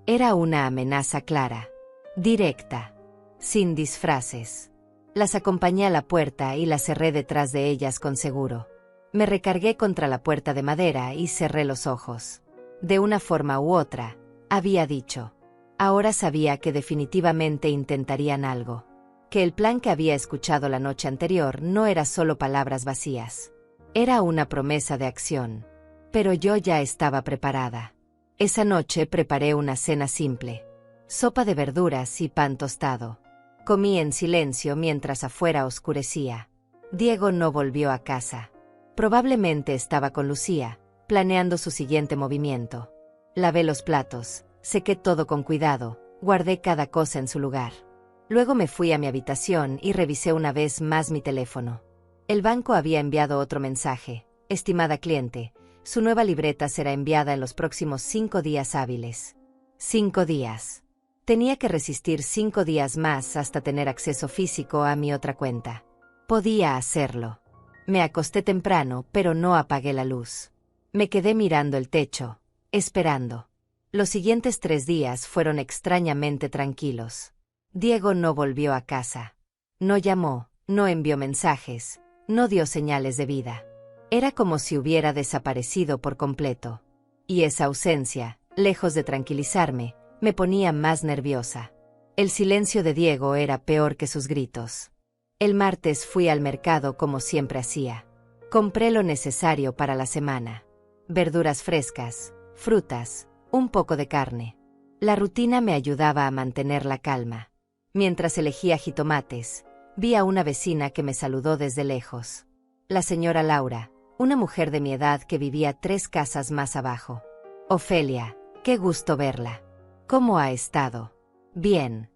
Era una amenaza clara, directa, sin disfraces. Las acompañé a la puerta y las cerré detrás de ellas con seguro. Me recargué contra la puerta de madera y cerré los ojos. De una forma u otra, había dicho. Ahora sabía que definitivamente intentarían algo. Que el plan que había escuchado la noche anterior no era solo palabras vacías. Era una promesa de acción. Pero yo ya estaba preparada. Esa noche preparé una cena simple. Sopa de verduras y pan tostado. Comí en silencio mientras afuera oscurecía. Diego no volvió a casa. Probablemente estaba con Lucía, planeando su siguiente movimiento. Lavé los platos, sequé todo con cuidado, guardé cada cosa en su lugar. Luego me fui a mi habitación y revisé una vez más mi teléfono. El banco había enviado otro mensaje. Estimada cliente, su nueva libreta será enviada en los próximos 5 días hábiles. 5 días. Tenía que resistir 5 días más hasta tener acceso físico a mi otra cuenta. Podía hacerlo. Me acosté temprano, pero no apagué la luz. Me quedé mirando el techo, esperando. Los siguientes 3 días fueron extrañamente tranquilos. Diego no volvió a casa. No llamó, no envió mensajes, no dio señales de vida. Era como si hubiera desaparecido por completo. Y esa ausencia, lejos de tranquilizarme, me ponía más nerviosa. El silencio de Diego era peor que sus gritos. El martes fui al mercado como siempre hacía. Compré lo necesario para la semana. Verduras frescas, frutas, un poco de carne. La rutina me ayudaba a mantener la calma. Mientras elegía jitomates, vi a una vecina que me saludó desde lejos. La señora Laura, una mujer de mi edad que vivía 3 casas más abajo. Ofelia, qué gusto verla. ¿Cómo ha estado? Bien.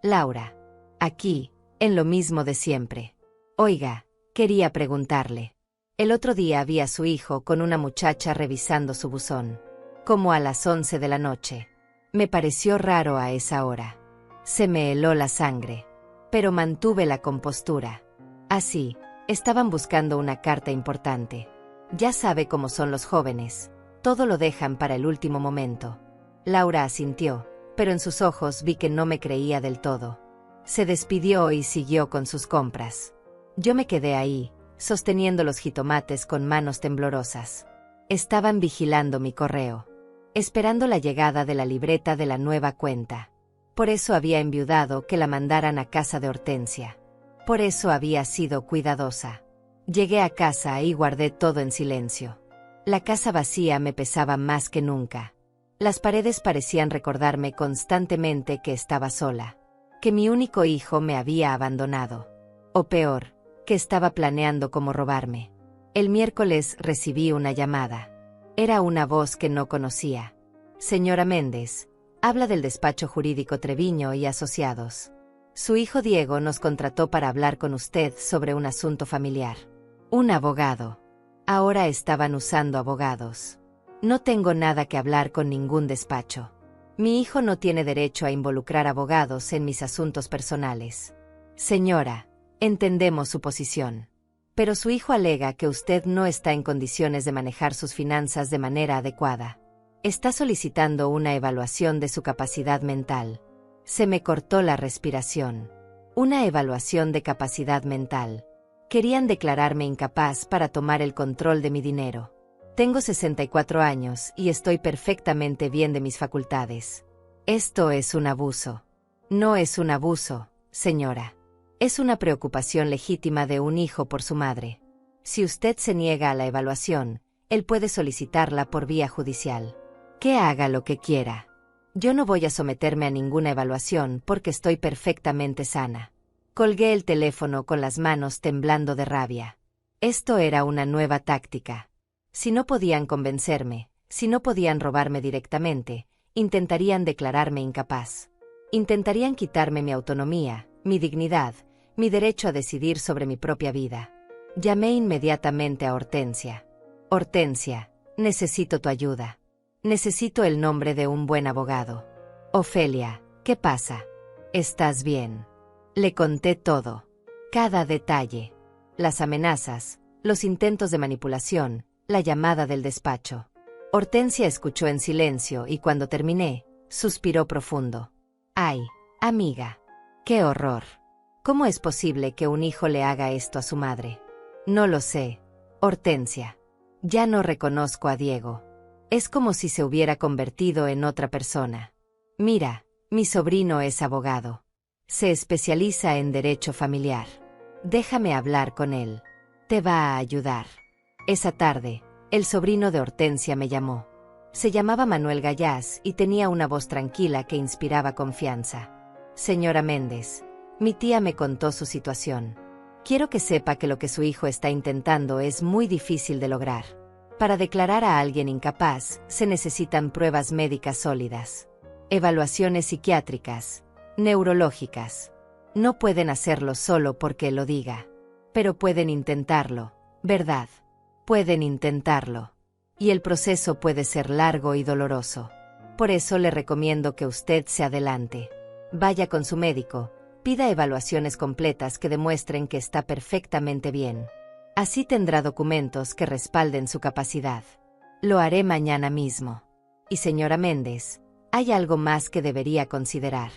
Laura. Aquí, en lo mismo de siempre. Oiga, quería preguntarle. El otro día vi a su hijo con una muchacha revisando su buzón. Como a las 11 de la noche. Me pareció raro a esa hora. Se me heló la sangre. Pero mantuve la compostura. Así, estaban buscando una carta importante. Ya sabe cómo son los jóvenes. Todo lo dejan para el último momento. Laura asintió, pero en sus ojos vi que no me creía del todo. Se despidió y siguió con sus compras. Yo me quedé ahí, sosteniendo los jitomates con manos temblorosas. Estaban vigilando mi correo, esperando la llegada de la libreta de la nueva cuenta. Por eso había enviudado que la mandaran a casa de Hortensia. Por eso había sido cuidadosa. Llegué a casa y guardé todo en silencio. La casa vacía me pesaba más que nunca. Las paredes parecían recordarme constantemente que estaba sola, que mi único hijo me había abandonado. O peor, que estaba planeando cómo robarme. El miércoles recibí una llamada. Era una voz que no conocía. Señora Méndez, habla del despacho jurídico Treviño y Asociados. Su hijo Diego nos contrató para hablar con usted sobre un asunto familiar. Un abogado. Ahora estaban usando abogados. No tengo nada que hablar con ningún despacho. Mi hijo no tiene derecho a involucrar abogados en mis asuntos personales. Señora, entendemos su posición. Pero su hijo alega que usted no está en condiciones de manejar sus finanzas de manera adecuada. Está solicitando una evaluación de su capacidad mental. Se me cortó la respiración. Una evaluación de capacidad mental. Querían declararme incapaz para tomar el control de mi dinero. Tengo 64 años y estoy perfectamente bien de mis facultades. Esto es un abuso. No es un abuso, señora. Es una preocupación legítima de un hijo por su madre. Si usted se niega a la evaluación, él puede solicitarla por vía judicial. Que haga lo que quiera. Yo no voy a someterme a ninguna evaluación porque estoy perfectamente sana. Colgué el teléfono con las manos temblando de rabia. Esto era una nueva táctica. Si no podían convencerme, si no podían robarme directamente, intentarían declararme incapaz. Intentarían quitarme mi autonomía, mi dignidad, mi derecho a decidir sobre mi propia vida. Llamé inmediatamente a Hortensia. Hortensia, necesito tu ayuda. Necesito el nombre de un buen abogado. Ofelia, ¿qué pasa? ¿Estás bien? Le conté todo. Cada detalle. Las amenazas, los intentos de manipulación, la llamada del despacho. Hortensia escuchó en silencio y cuando terminé, suspiró profundo. ¡Ay, amiga! ¡Qué horror! ¿Cómo es posible que un hijo le haga esto a su madre? No lo sé, Hortensia. Ya no reconozco a Diego. Es como si se hubiera convertido en otra persona. Mira, mi sobrino es abogado. Se especializa en derecho familiar. Déjame hablar con él. Te va a ayudar. Esa tarde, el sobrino de Hortensia me llamó. Se llamaba Manuel Gallás y tenía una voz tranquila que inspiraba confianza. Señora Méndez, mi tía me contó su situación. Quiero que sepa que lo que su hijo está intentando es muy difícil de lograr. Para declarar a alguien incapaz, se necesitan pruebas médicas sólidas. Evaluaciones psiquiátricas, neurológicas. No pueden hacerlo solo porque lo diga. Pero pueden intentarlo, ¿verdad? Pueden intentarlo. Y el proceso puede ser largo y doloroso. Por eso le recomiendo que usted se adelante. Vaya con su médico, pida evaluaciones completas que demuestren que está perfectamente bien. Así tendrá documentos que respalden su capacidad. Lo haré mañana mismo. Y señora Méndez, hay algo más que debería considerar.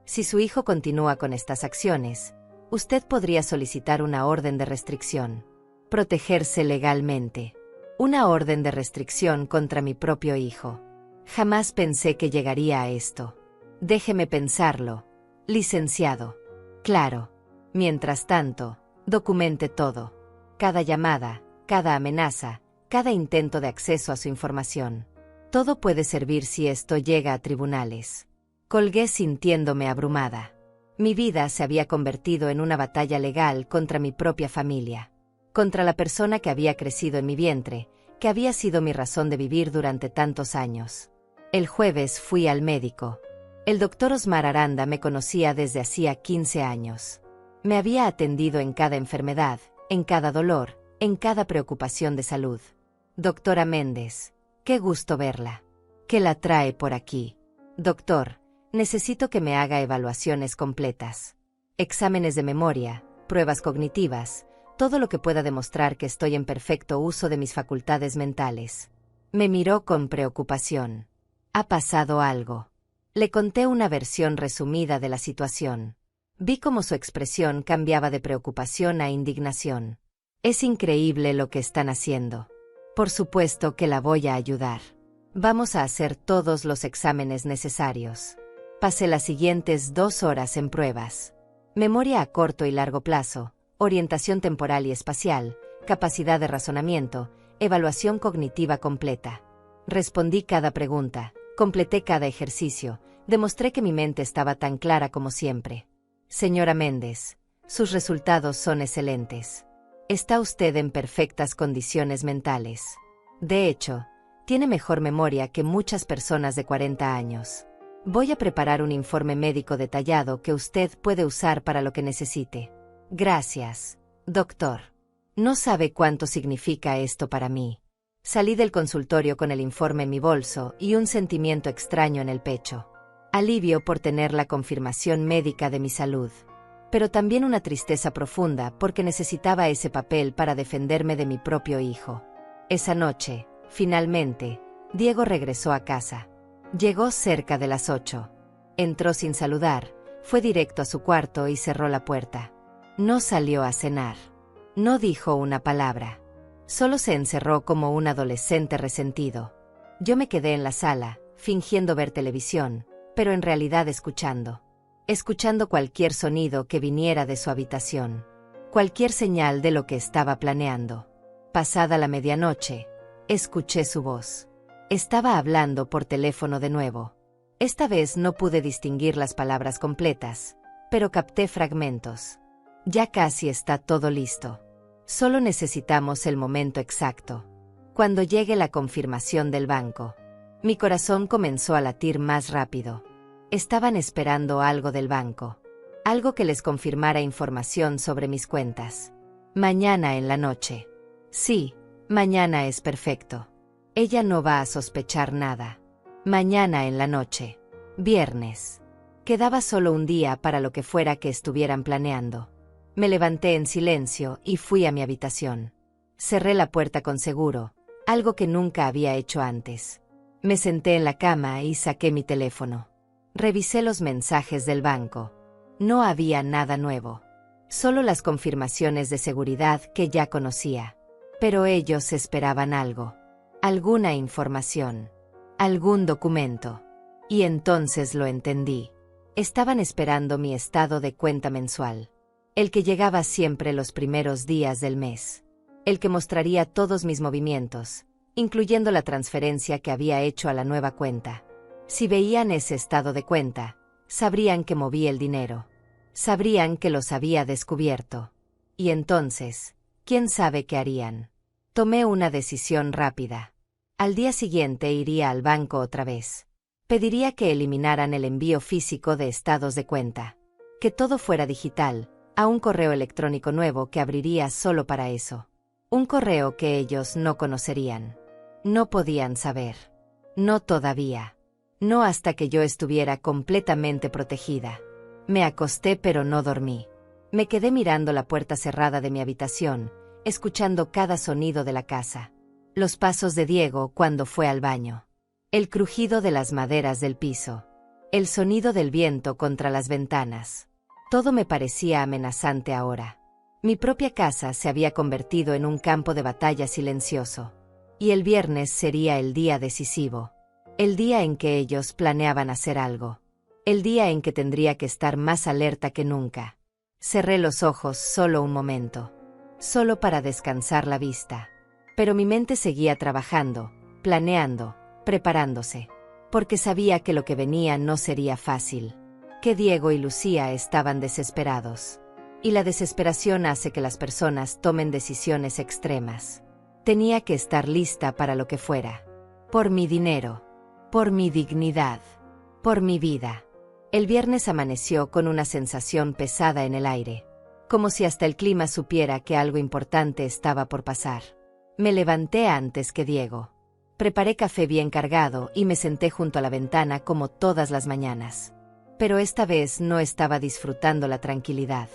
Si su hijo continúa con estas acciones, usted podría solicitar una orden de restricción. Protegerse legalmente. Una orden de restricción contra mi propio hijo. Jamás pensé que llegaría a esto. Déjeme pensarlo, licenciado. Claro. Mientras tanto, documente todo. Cada llamada, cada amenaza, cada intento de acceso a su información. Todo puede servir si esto llega a tribunales. Colgué sintiéndome abrumada. Mi vida se había convertido en una batalla legal contra mi propia familia. Contra la persona que había crecido en mi vientre, que había sido mi razón de vivir durante tantos años. El jueves fui al médico. El doctor Osmar Aranda me conocía desde hacía 15 años. Me había atendido en cada enfermedad, en cada dolor, en cada preocupación de salud. Doctora Méndez, qué gusto verla. ¿Qué la trae por aquí? Doctor, necesito que me haga evaluaciones completas. Exámenes de memoria, pruebas cognitivas, todo lo que pueda demostrar que estoy en perfecto uso de mis facultades mentales. Me miró con preocupación. ¿Ha pasado algo? Le conté una versión resumida de la situación. Vi cómo su expresión cambiaba de preocupación a indignación. Es increíble lo que están haciendo. Por supuesto que la voy a ayudar. Vamos a hacer todos los exámenes necesarios. Pasé las siguientes 2 horas en pruebas. Memoria a corto y largo plazo, orientación temporal y espacial, capacidad de razonamiento, evaluación cognitiva completa. Respondí cada pregunta, completé cada ejercicio, demostré que mi mente estaba tan clara como siempre. Señora Méndez, sus resultados son excelentes. Está usted en perfectas condiciones mentales. De hecho, tiene mejor memoria que muchas personas de 40 años. Voy a preparar un informe médico detallado que usted puede usar para lo que necesite. Gracias, doctor. No sabe cuánto significa esto para mí. Salí del consultorio con el informe en mi bolso y un sentimiento extraño en el pecho. Alivio por tener la confirmación médica de mi salud. pero también una tristeza profunda porque necesitaba ese papel para defenderme de mi propio hijo. Esa noche, finalmente, Diego regresó a casa. Llegó cerca de las 8. Entró sin saludar, fue directo a su cuarto y cerró la puerta. No salió a cenar. No dijo una palabra. Solo se encerró como un adolescente resentido. Yo me quedé en la sala, fingiendo ver televisión, pero en realidad escuchando cualquier sonido que viniera de su habitación, cualquier señal de lo que estaba planeando. Pasada la medianoche, escuché su voz. Estaba hablando por teléfono de nuevo. Esta vez no pude distinguir las palabras completas, pero capté fragmentos. Ya casi está todo listo. Solo necesitamos el momento exacto. Cuando llegue la confirmación del banco. Mi corazón comenzó a latir más rápido. Estaban esperando algo del banco. Algo que les confirmara información sobre mis cuentas. Mañana en la noche. Sí, mañana es perfecto. Ella no va a sospechar nada. Mañana en la noche. Viernes. Quedaba solo un día para lo que fuera que estuvieran planeando. Me levanté en silencio y fui a mi habitación. Cerré la puerta con seguro, algo que nunca había hecho antes. Me senté en la cama y saqué mi teléfono. Revisé los mensajes del banco. No había nada nuevo. Solo las confirmaciones de seguridad que ya conocía. Pero ellos esperaban algo. Alguna información. Algún documento. Y entonces lo entendí. Estaban esperando mi estado de cuenta mensual. El que llegaba siempre los primeros días del mes. El que mostraría todos mis movimientos, incluyendo la transferencia que había hecho a la nueva cuenta. Si veían ese estado de cuenta, sabrían que moví el dinero. Sabrían que los había descubierto. Y entonces, ¿quién sabe qué harían? Tomé una decisión rápida. Al día siguiente iría al banco otra vez. Pediría que eliminaran el envío físico de estados de cuenta. Que todo fuera digital, a un correo electrónico nuevo que abriría solo para eso. Un correo que ellos no conocerían. No podían saber. No todavía. No hasta que yo estuviera completamente protegida. Me acosté pero no dormí. Me quedé mirando la puerta cerrada de mi habitación, escuchando cada sonido de la casa. Los pasos de Diego cuando fue al baño. El crujido de las maderas del piso. El sonido del viento contra las ventanas. Todo me parecía amenazante ahora. Mi propia casa se había convertido en un campo de batalla silencioso. Y el viernes sería el día decisivo. El día en que ellos planeaban hacer algo. El día en que tendría que estar más alerta que nunca. Cerré los ojos solo un momento. Solo para descansar la vista. Pero mi mente seguía trabajando, planeando, preparándose. Porque sabía que lo que venía no sería fácil. Que Diego y Lucía estaban desesperados. Y la desesperación hace que las personas tomen decisiones extremas. Tenía que estar lista para lo que fuera. Por mi dinero. Por mi dignidad. Por mi vida. El viernes amaneció con una sensación pesada en el aire. Como si hasta el clima supiera que algo importante estaba por pasar. Me levanté antes que Diego. Preparé café bien cargado y me senté junto a la ventana como todas las mañanas. Pero esta vez no estaba disfrutando la tranquilidad.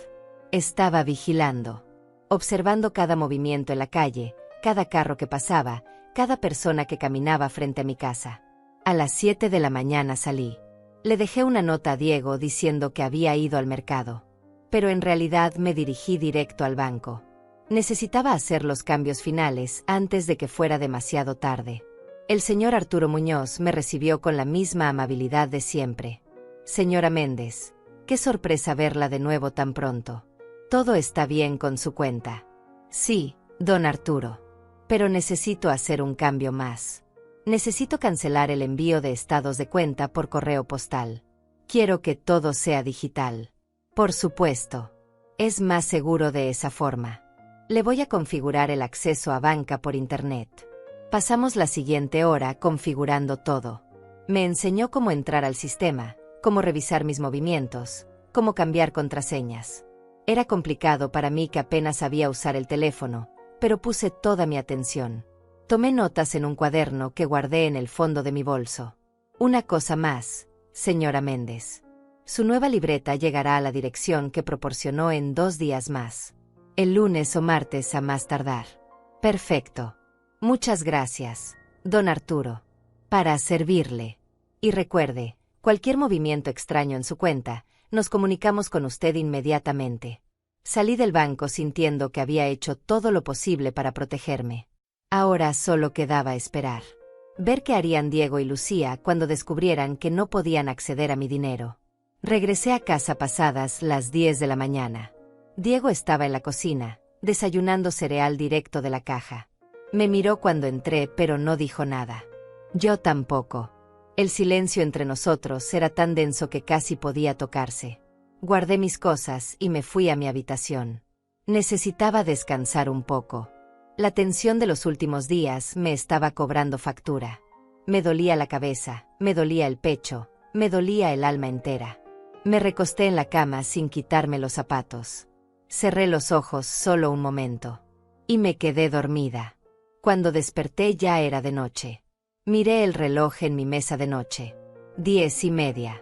Estaba vigilando. Observando cada movimiento en la calle, cada carro que pasaba, cada persona que caminaba frente a mi casa. A las 7 de la mañana salí. Le dejé una nota a Diego diciendo que había ido al mercado. Pero en realidad me dirigí directo al banco. Necesitaba hacer los cambios finales antes de que fuera demasiado tarde. El señor Arturo Muñoz me recibió con la misma amabilidad de siempre. Señora Méndez, qué sorpresa verla de nuevo tan pronto. Todo está bien con su cuenta. Sí, don Arturo. Pero necesito hacer un cambio más. Necesito cancelar el envío de estados de cuenta por correo postal. Quiero que todo sea digital. Por supuesto. Es más seguro de esa forma. Le voy a configurar el acceso a banca por internet. Pasamos la siguiente hora configurando todo. Me enseñó cómo entrar al sistema, cómo revisar mis movimientos, cómo cambiar contraseñas. Era complicado para mí que apenas sabía usar el teléfono, pero puse toda mi atención. Tomé notas en un cuaderno que guardé en el fondo de mi bolso. Una cosa más, señora Méndez. Su nueva libreta llegará a la dirección que proporcionó en 2 días más. El lunes o martes a más tardar. Perfecto. Muchas gracias, don Arturo. Para servirle. Y recuerde, cualquier movimiento extraño en su cuenta, nos comunicamos con usted inmediatamente. Salí del banco sintiendo que había hecho todo lo posible para protegerme. Ahora solo quedaba esperar. Ver qué harían Diego y Lucía cuando descubrieran que no podían acceder a mi dinero. Regresé a casa pasadas las 10 de la mañana. Diego estaba en la cocina, desayunando cereal directo de la caja. Me miró cuando entré, pero no dijo nada. Yo tampoco. El silencio entre nosotros era tan denso que casi podía tocarse. Guardé mis cosas y me fui a mi habitación. Necesitaba descansar un poco. La tensión de los últimos días me estaba cobrando factura. Me dolía la cabeza, me dolía el pecho, me dolía el alma entera. Me recosté en la cama sin quitarme los zapatos. Cerré los ojos solo un momento. Y me quedé dormida. Cuando desperté ya era de noche. Miré el reloj en mi mesa de noche. 10:30.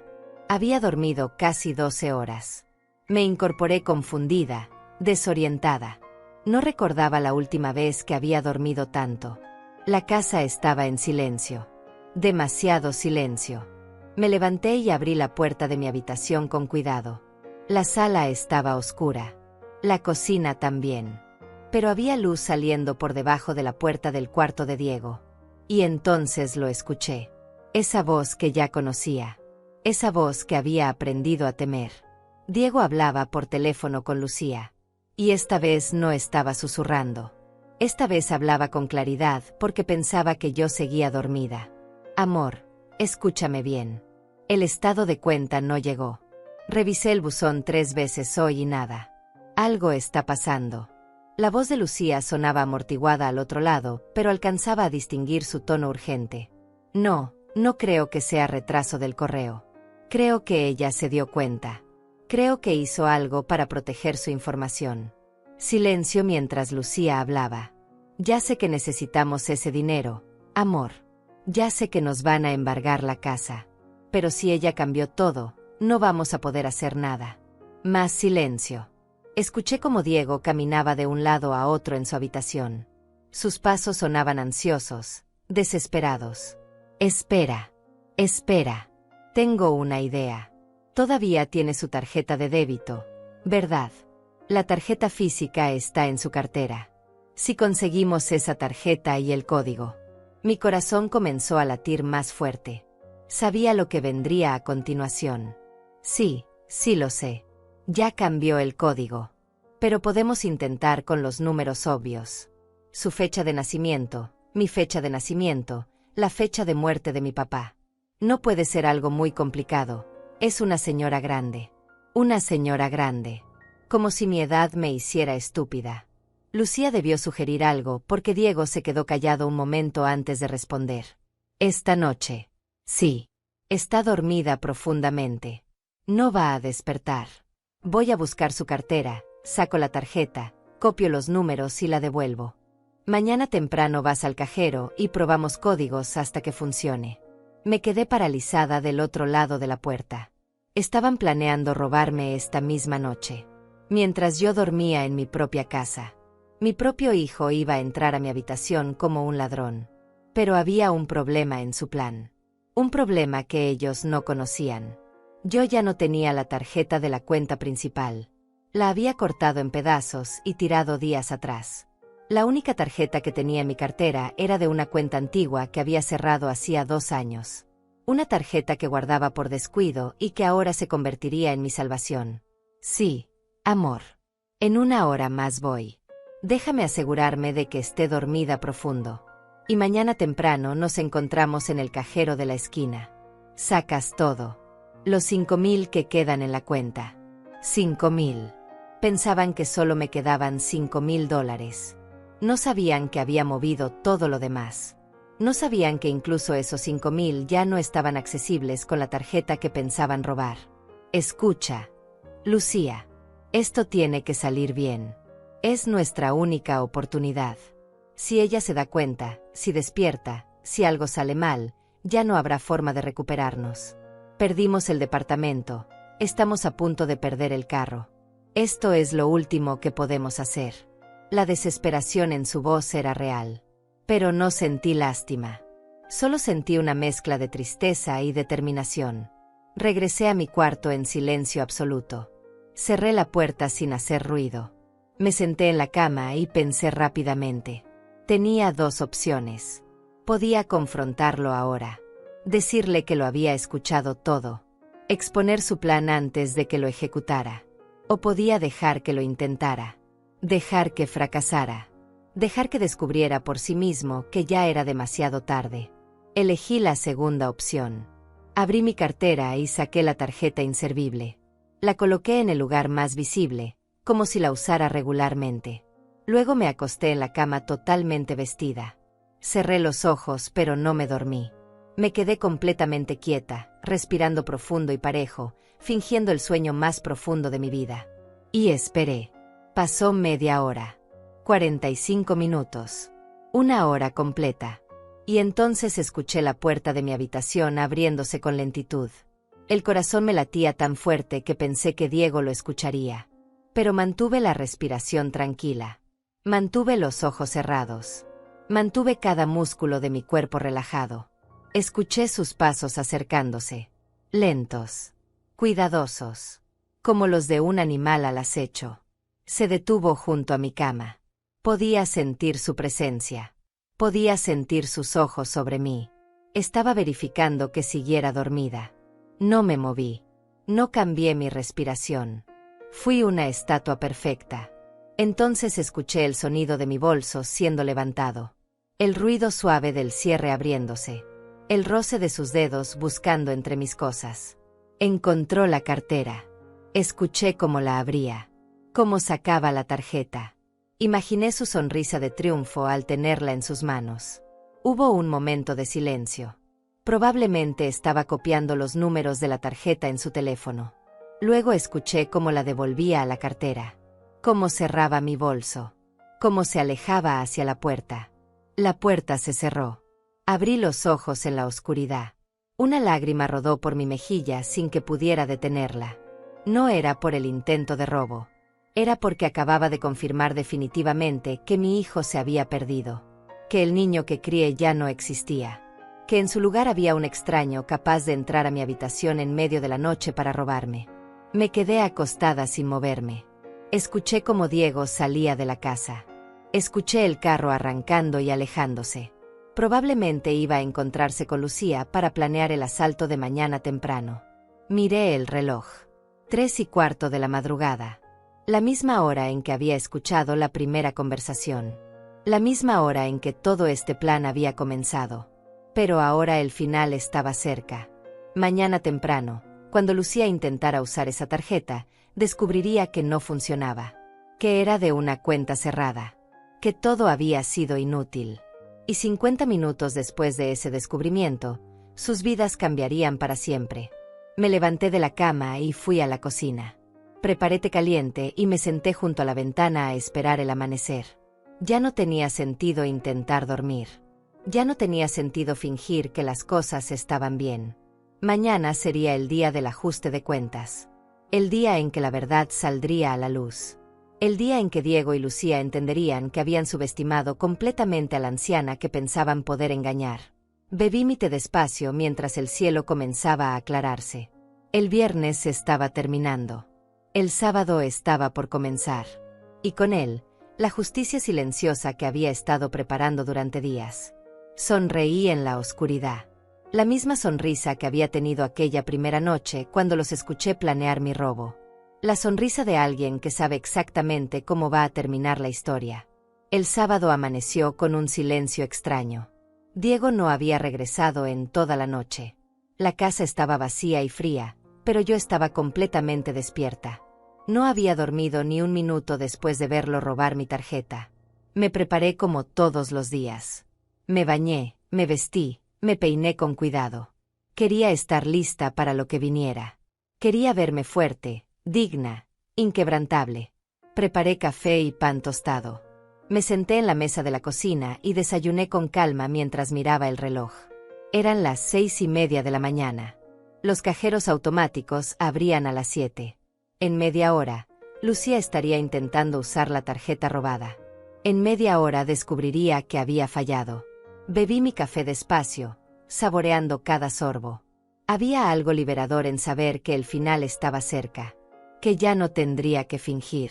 Había dormido casi 12 horas. Me incorporé confundida, desorientada. No recordaba la última vez que había dormido tanto. La casa estaba en silencio. Demasiado silencio. Me levanté y abrí la puerta de mi habitación con cuidado. La sala estaba oscura. La cocina también. Pero había luz saliendo por debajo de la puerta del cuarto de Diego. Y entonces lo escuché. Esa voz que ya conocía. Esa voz que había aprendido a temer. Diego hablaba por teléfono con Lucía. Y esta vez no estaba susurrando. Esta vez hablaba con claridad porque pensaba que yo seguía dormida. Amor, escúchame bien. El estado de cuenta no llegó. Revisé el buzón 3 veces hoy y nada. Algo está pasando. La voz de Lucía sonaba amortiguada al otro lado, pero alcanzaba a distinguir su tono urgente. No creo que sea retraso del correo. Creo que ella se dio cuenta. Creo que hizo algo para proteger su información. Silencio mientras Lucía hablaba. Ya sé que necesitamos ese dinero, amor. Ya sé que nos van a embargar la casa. Pero si ella cambió todo, no vamos a poder hacer nada. Más silencio. Escuché cómo Diego caminaba de un lado a otro en su habitación. Sus pasos sonaban ansiosos, desesperados. Espera. Tengo una idea. Todavía tiene su tarjeta de débito, ¿verdad? La tarjeta física está en su cartera. Si conseguimos esa tarjeta y el código. Mi corazón comenzó a latir más fuerte. Sabía lo que vendría a continuación. Sí lo sé. Ya cambió el código. Pero podemos intentar con los números obvios. Su fecha de nacimiento, mi fecha de nacimiento, la fecha de muerte de mi papá. No puede ser algo muy complicado. Es una señora grande. Una señora grande. Como si mi edad me hiciera estúpida. Lucía debió sugerir algo porque Diego se quedó callado un momento antes de responder. Esta noche. Sí. Está dormida profundamente. No va a despertar. Voy a buscar su cartera, saco la tarjeta, copio los números y la devuelvo. Mañana temprano vas al cajero y probamos códigos hasta que funcione. Me quedé paralizada del otro lado de la puerta. Estaban planeando robarme esta misma noche. Mientras yo dormía en mi propia casa. Mi propio hijo iba a entrar a mi habitación como un ladrón. Pero había un problema en su plan. Un problema que ellos no conocían. Yo ya no tenía la tarjeta de la cuenta principal. La había cortado en pedazos y tirado días atrás. La única tarjeta que tenía en mi cartera era de una cuenta antigua que había cerrado hacía 2 años. Una tarjeta que guardaba por descuido y que ahora se convertiría en mi salvación. Sí, amor. En 1 hora más voy. Déjame asegurarme de que esté dormida profundo. Y mañana temprano nos encontramos en el cajero de la esquina. Sacas todo. Los 5,000 que quedan en la cuenta. 5,000. Pensaban que solo me quedaban $5,000. No sabían que había movido todo lo demás. No sabían que incluso esos 5,000 ya no estaban accesibles con la tarjeta que pensaban robar. Escucha, Lucía. Esto tiene que salir bien. Es nuestra única oportunidad. Si ella se da cuenta, si despierta, si algo sale mal, ya no habrá forma de recuperarnos. Perdimos el departamento, Estamos a punto de perder el carro. Esto es lo último que podemos hacer. La desesperación en su voz era real. Pero no sentí lástima. Solo sentí una mezcla de tristeza y determinación. Regresé a mi cuarto en silencio absoluto. Cerré la puerta sin hacer ruido. Me senté en la cama y pensé rápidamente. Tenía dos opciones. Podía confrontarlo ahora. Decirle que lo había escuchado todo. Exponer su plan antes de que lo ejecutara. O podía dejar que lo intentara. Dejar que fracasara. Dejar que descubriera por sí mismo que ya era demasiado tarde. Elegí la segunda opción. Abrí mi cartera y saqué la tarjeta inservible. La coloqué en el lugar más visible, como si la usara regularmente. Luego me acosté en la cama totalmente vestida. Cerré los ojos, pero no me dormí. Me quedé completamente quieta, respirando profundo y parejo, fingiendo el sueño más profundo de mi vida. Y esperé. Pasó media hora. 45 minutos. Una hora completa. Y entonces escuché la puerta de mi habitación abriéndose con lentitud. El corazón me latía tan fuerte que pensé que Diego lo escucharía. Pero mantuve la respiración tranquila. Mantuve los ojos cerrados. Mantuve cada músculo de mi cuerpo relajado. Escuché sus pasos acercándose. Lentos. Cuidadosos. Como los de un animal al acecho. Se detuvo junto a mi cama. Podía sentir su presencia. Podía sentir sus ojos sobre mí. Estaba verificando que siguiera dormida. No me moví. No cambié mi respiración. Fui una estatua perfecta. Entonces escuché el sonido de mi bolso siendo levantado. El ruido suave del cierre abriéndose. El roce de sus dedos buscando entre mis cosas. Encontró la cartera. Escuché cómo la abría. Cómo sacaba la tarjeta. Imaginé su sonrisa de triunfo al tenerla en sus manos. Hubo un momento de silencio. Probablemente estaba copiando los números de la tarjeta en su teléfono. Luego escuché cómo la devolvía a la cartera. Cómo cerraba mi bolso. Cómo se alejaba hacia la puerta. La puerta se cerró. Abrí los ojos en la oscuridad. Una lágrima rodó por mi mejilla sin que pudiera detenerla. No era por el intento de robo. Era porque acababa de confirmar definitivamente que mi hijo se había perdido. Que el niño que crié ya no existía. Que en su lugar había un extraño capaz de entrar a mi habitación en medio de la noche para robarme. Me quedé acostada sin moverme. Escuché cómo Diego salía de la casa. Escuché el carro arrancando y alejándose. Probablemente iba a encontrarse con Lucía para planear el asalto de mañana temprano. Miré el reloj. 3:15 de la madrugada. La misma hora en que había escuchado la primera conversación. La misma hora en que todo este plan había comenzado. Pero ahora el final estaba cerca. Mañana temprano, cuando Lucía intentara usar esa tarjeta, descubriría que no funcionaba. Que era de una cuenta cerrada. Que todo había sido inútil. Y 50 minutos después de ese descubrimiento, sus vidas cambiarían para siempre. Me levanté de la cama y fui a la cocina. Preparé té caliente y me senté junto a la ventana a esperar el amanecer. Ya no tenía sentido intentar dormir. Ya no tenía sentido fingir que las cosas estaban bien. Mañana sería el día del ajuste de cuentas. El día en que la verdad saldría a la luz. El día en que Diego y Lucía entenderían que habían subestimado completamente a la anciana que pensaban poder engañar. Bebí mi té despacio mientras el cielo comenzaba a aclararse. El viernes se estaba terminando. El sábado estaba por comenzar. Y con él, la justicia silenciosa que había estado preparando durante días. Sonreí en la oscuridad. La misma sonrisa que había tenido aquella primera noche cuando los escuché planear mi robo. La sonrisa de alguien que sabe exactamente cómo va a terminar la historia. El sábado amaneció con un silencio extraño. Diego no había regresado en toda la noche. La casa estaba vacía y fría, pero yo estaba completamente despierta. No había dormido ni un minuto después de verlo robar mi tarjeta. Me preparé como todos los días. Me bañé, me vestí, me peiné con cuidado. Quería estar lista para lo que viniera. Quería verme fuerte, digna, inquebrantable. Preparé café y pan tostado. Me senté en la mesa de la cocina y desayuné con calma mientras miraba el reloj. Eran las 6:30 de la mañana. Los cajeros automáticos abrían a las 7. En media hora, Lucía estaría intentando usar la tarjeta robada. En media hora descubriría que había fallado. Bebí mi café despacio, saboreando cada sorbo. Había algo liberador en saber que el final estaba cerca, que ya no tendría que fingir,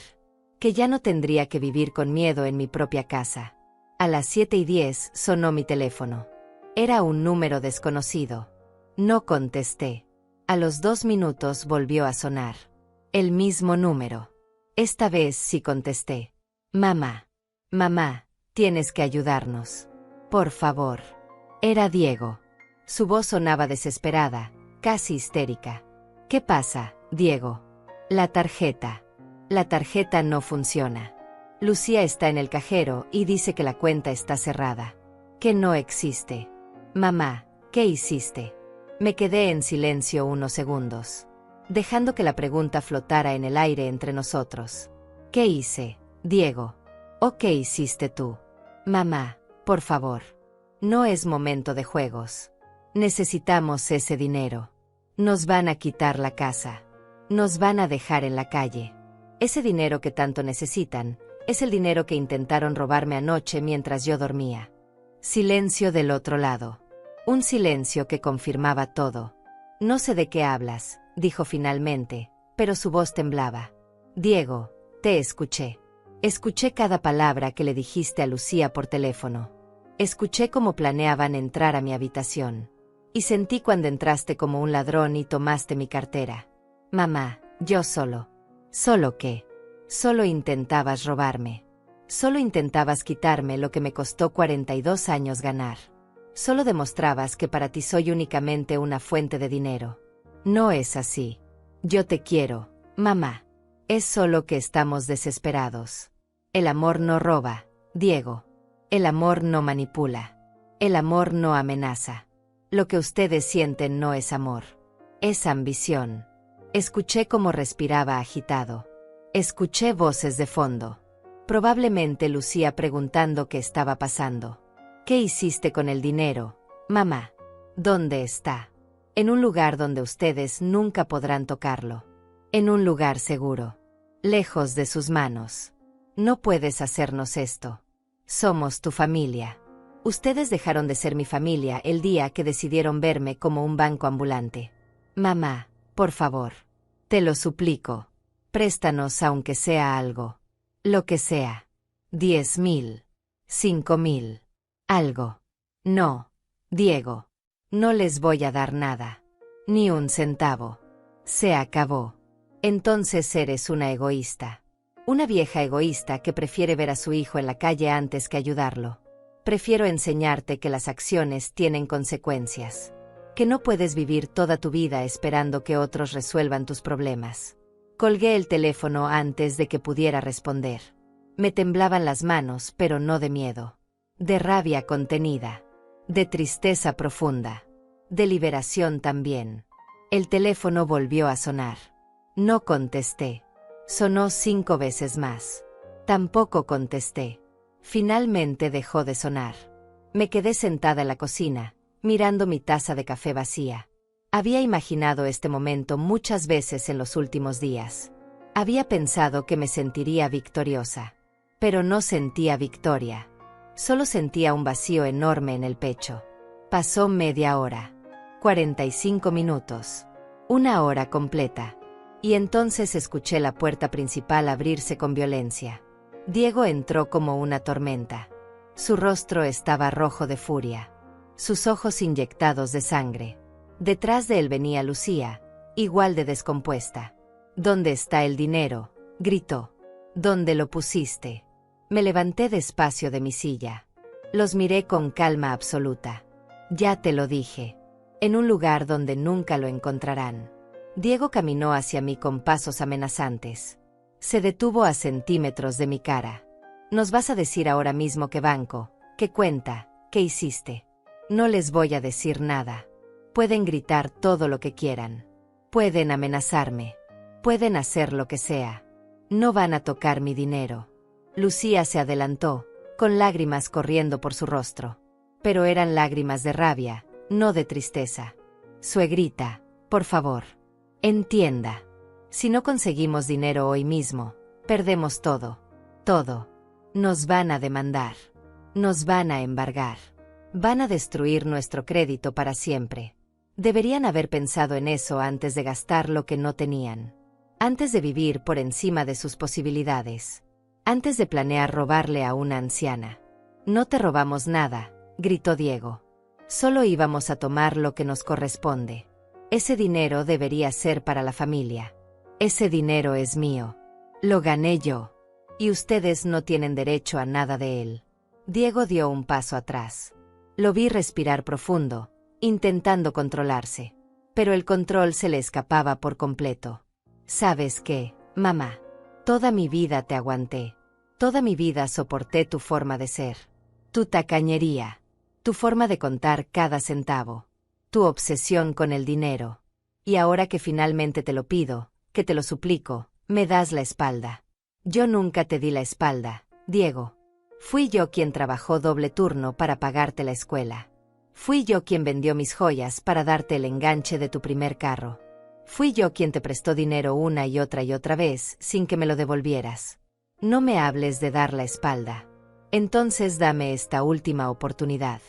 que ya no tendría que vivir con miedo en mi propia casa. A las 7:10 sonó mi teléfono. Era un número desconocido. No contesté. A los 2 minutos volvió a sonar. El mismo número. Esta vez sí contesté. Mamá. Mamá, tienes que ayudarnos. Por favor. Era Diego. Su voz sonaba desesperada, casi histérica. ¿Qué pasa, Diego? La tarjeta. La tarjeta no funciona. Lucía está en el cajero y dice que la cuenta está cerrada. Que no existe. Mamá, ¿qué hiciste? Me quedé en silencio unos segundos, dejando que la pregunta flotara en el aire entre nosotros. ¿Qué hice, Diego? ¿O qué hiciste tú? Mamá, por favor. No es momento de juegos. Necesitamos ese dinero. Nos van a quitar la casa. Nos van a dejar en la calle. Ese dinero que tanto necesitan, es el dinero que intentaron robarme anoche mientras yo dormía. Silencio del otro lado. Un silencio que confirmaba todo. No sé de qué hablas, dijo finalmente, pero su voz temblaba. Diego, te escuché. Escuché cada palabra que le dijiste a Lucía por teléfono. Escuché cómo planeaban entrar a mi habitación. Y sentí cuando entraste como un ladrón y tomaste mi cartera. Mamá, yo solo. ¿Solo qué? Solo intentabas robarme. Solo intentabas quitarme lo que me costó 42 años ganar. Solo demostrabas que para ti soy únicamente una fuente de dinero. No es así. Yo te quiero, mamá. Es solo que estamos desesperados. El amor no roba, Diego. El amor no manipula. El amor no amenaza. Lo que ustedes sienten no es amor. Es ambición. Escuché cómo respiraba agitado. Escuché voces de fondo. Probablemente Lucía preguntando qué estaba pasando. ¿Qué hiciste con el dinero, mamá? ¿Dónde está? En un lugar donde ustedes nunca podrán tocarlo. En un lugar seguro. Lejos de sus manos. No puedes hacernos esto. Somos tu familia. Ustedes dejaron de ser mi familia el día que decidieron verme como un banco ambulante. Mamá, por favor. Te lo suplico. Préstanos aunque sea algo. Lo que sea. 10,000. 5,000. Algo. No, Diego. No les voy a dar nada. Ni un centavo. Se acabó. Entonces eres una egoísta. Una vieja egoísta que prefiere ver a su hijo en la calle antes que ayudarlo. Prefiero enseñarte que las acciones tienen consecuencias. Que no puedes vivir toda tu vida esperando que otros resuelvan tus problemas. Colgué el teléfono antes de que pudiera responder. Me temblaban las manos, pero no de miedo. De rabia contenida. De tristeza profunda. De liberación también. El teléfono volvió a sonar. No contesté. Sonó 5 veces más. Tampoco contesté. Finalmente dejó de sonar. Me quedé sentada en la cocina, mirando mi taza de café vacía. Había imaginado este momento muchas veces en los últimos días. Había pensado que me sentiría victoriosa. Pero no sentía victoria. Solo sentía un vacío enorme en el pecho. Pasó media hora. 45 minutos. 1 hora completa. Y entonces escuché la puerta principal abrirse con violencia. Diego entró como una tormenta. Su rostro estaba rojo de furia. Sus ojos inyectados de sangre. Detrás de él venía Lucía, igual de descompuesta. ¿Dónde está el dinero?, gritó. ¿Dónde lo pusiste? Me levanté despacio de mi silla. Los miré con calma absoluta. Ya te lo dije. En un lugar donde nunca lo encontrarán. Diego caminó hacia mí con pasos amenazantes. Se detuvo a centímetros de mi cara. ¿Nos vas a decir ahora mismo qué banco, qué cuenta, qué hiciste? No les voy a decir nada. Pueden gritar todo lo que quieran. Pueden amenazarme. Pueden hacer lo que sea. No van a tocar mi dinero. Lucía se adelantó, con lágrimas corriendo por su rostro. Pero eran lágrimas de rabia, no de tristeza. Suegrita, Por favor, entienda. Si no conseguimos dinero hoy mismo, perdemos todo. Todo. Nos van a demandar. Nos van a embargar. Van a destruir nuestro crédito para siempre. Deberían haber pensado en eso antes de gastar lo que no tenían. Antes de vivir por encima de sus posibilidades. Antes de planear robarle a una anciana. No te robamos nada, gritó Diego. Solo íbamos a tomar lo que nos corresponde. Ese dinero debería ser para la familia. Ese dinero es mío. Lo gané yo. Y ustedes no tienen derecho a nada de él. Diego dio un paso atrás. Lo vi respirar profundo, intentando controlarse. Pero el control se le escapaba por completo. ¿Sabes qué, mamá? Toda mi vida te aguanté. Toda mi vida soporté tu forma de ser. Tu tacañería. Tu forma de contar cada centavo. Tu obsesión con el dinero. Y ahora que finalmente te lo pido, que te lo suplico, me das la espalda. Yo nunca te di la espalda, Diego. Fui yo quien trabajó doble turno para pagarte la escuela. Fui yo quien vendió mis joyas para darte el enganche de tu primer carro. Fui yo quien te prestó dinero una y otra vez sin que me lo devolvieras. No me hables de dar la espalda. Entonces dame esta última oportunidad.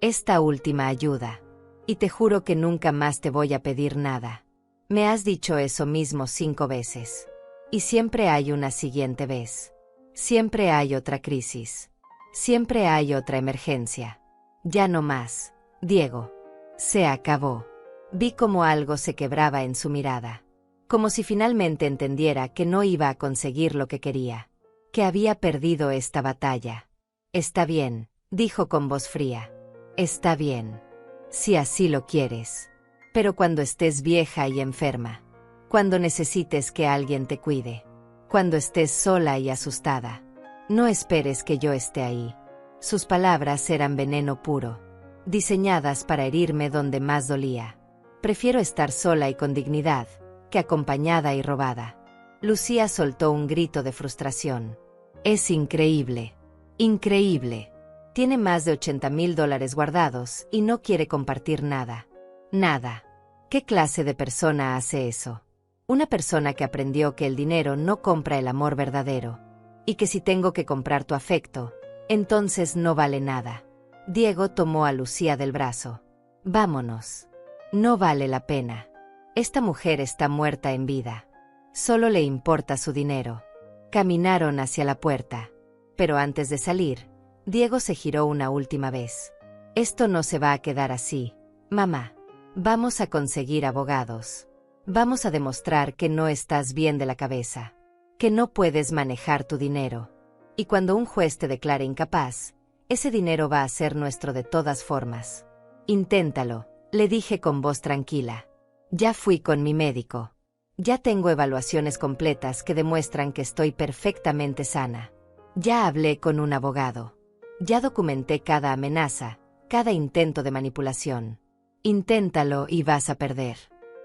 Esta última ayuda. Y te juro que nunca más te voy a pedir nada. Me has dicho eso mismo 5 veces. Y siempre hay una siguiente vez. Siempre hay otra crisis. Siempre hay otra emergencia. Ya no más, Diego. Se acabó. Vi como algo se quebraba en su mirada. Como si finalmente entendiera que no iba a conseguir lo que quería. Que había perdido esta batalla. Está bien, dijo con voz fría. Está bien. Si así lo quieres. Pero cuando estés vieja y enferma. Cuando necesites que alguien te cuide. Cuando estés sola y asustada. No esperes que yo esté ahí. Sus palabras eran veneno puro. Diseñadas para herirme donde más dolía. Prefiero estar sola y con dignidad, que acompañada y robada. Lucía soltó un grito de frustración. Es increíble. Increíble. Tiene más de $80,000 guardados y no quiere compartir nada. Nada. ¿Qué clase de persona hace eso? Una persona que aprendió que el dinero no compra el amor verdadero. Y que si tengo que comprar tu afecto, entonces no vale nada. Diego tomó a Lucía del brazo. Vámonos. No vale la pena. Esta mujer está muerta en vida. Solo le importa su dinero. Caminaron hacia la puerta. Pero antes de salir, Diego se giró una última vez. Esto no se va a quedar así, mamá. Vamos a conseguir abogados. Vamos a demostrar que no estás bien de la cabeza. Que no puedes manejar tu dinero. Y cuando un juez te declare incapaz, ese dinero va a ser nuestro de todas formas. Inténtalo, le dije con voz tranquila. Ya fui con mi médico. Ya tengo evaluaciones completas que demuestran que estoy perfectamente sana. Ya hablé con un abogado. Ya documenté cada amenaza, cada intento de manipulación. Inténtalo y vas a perder.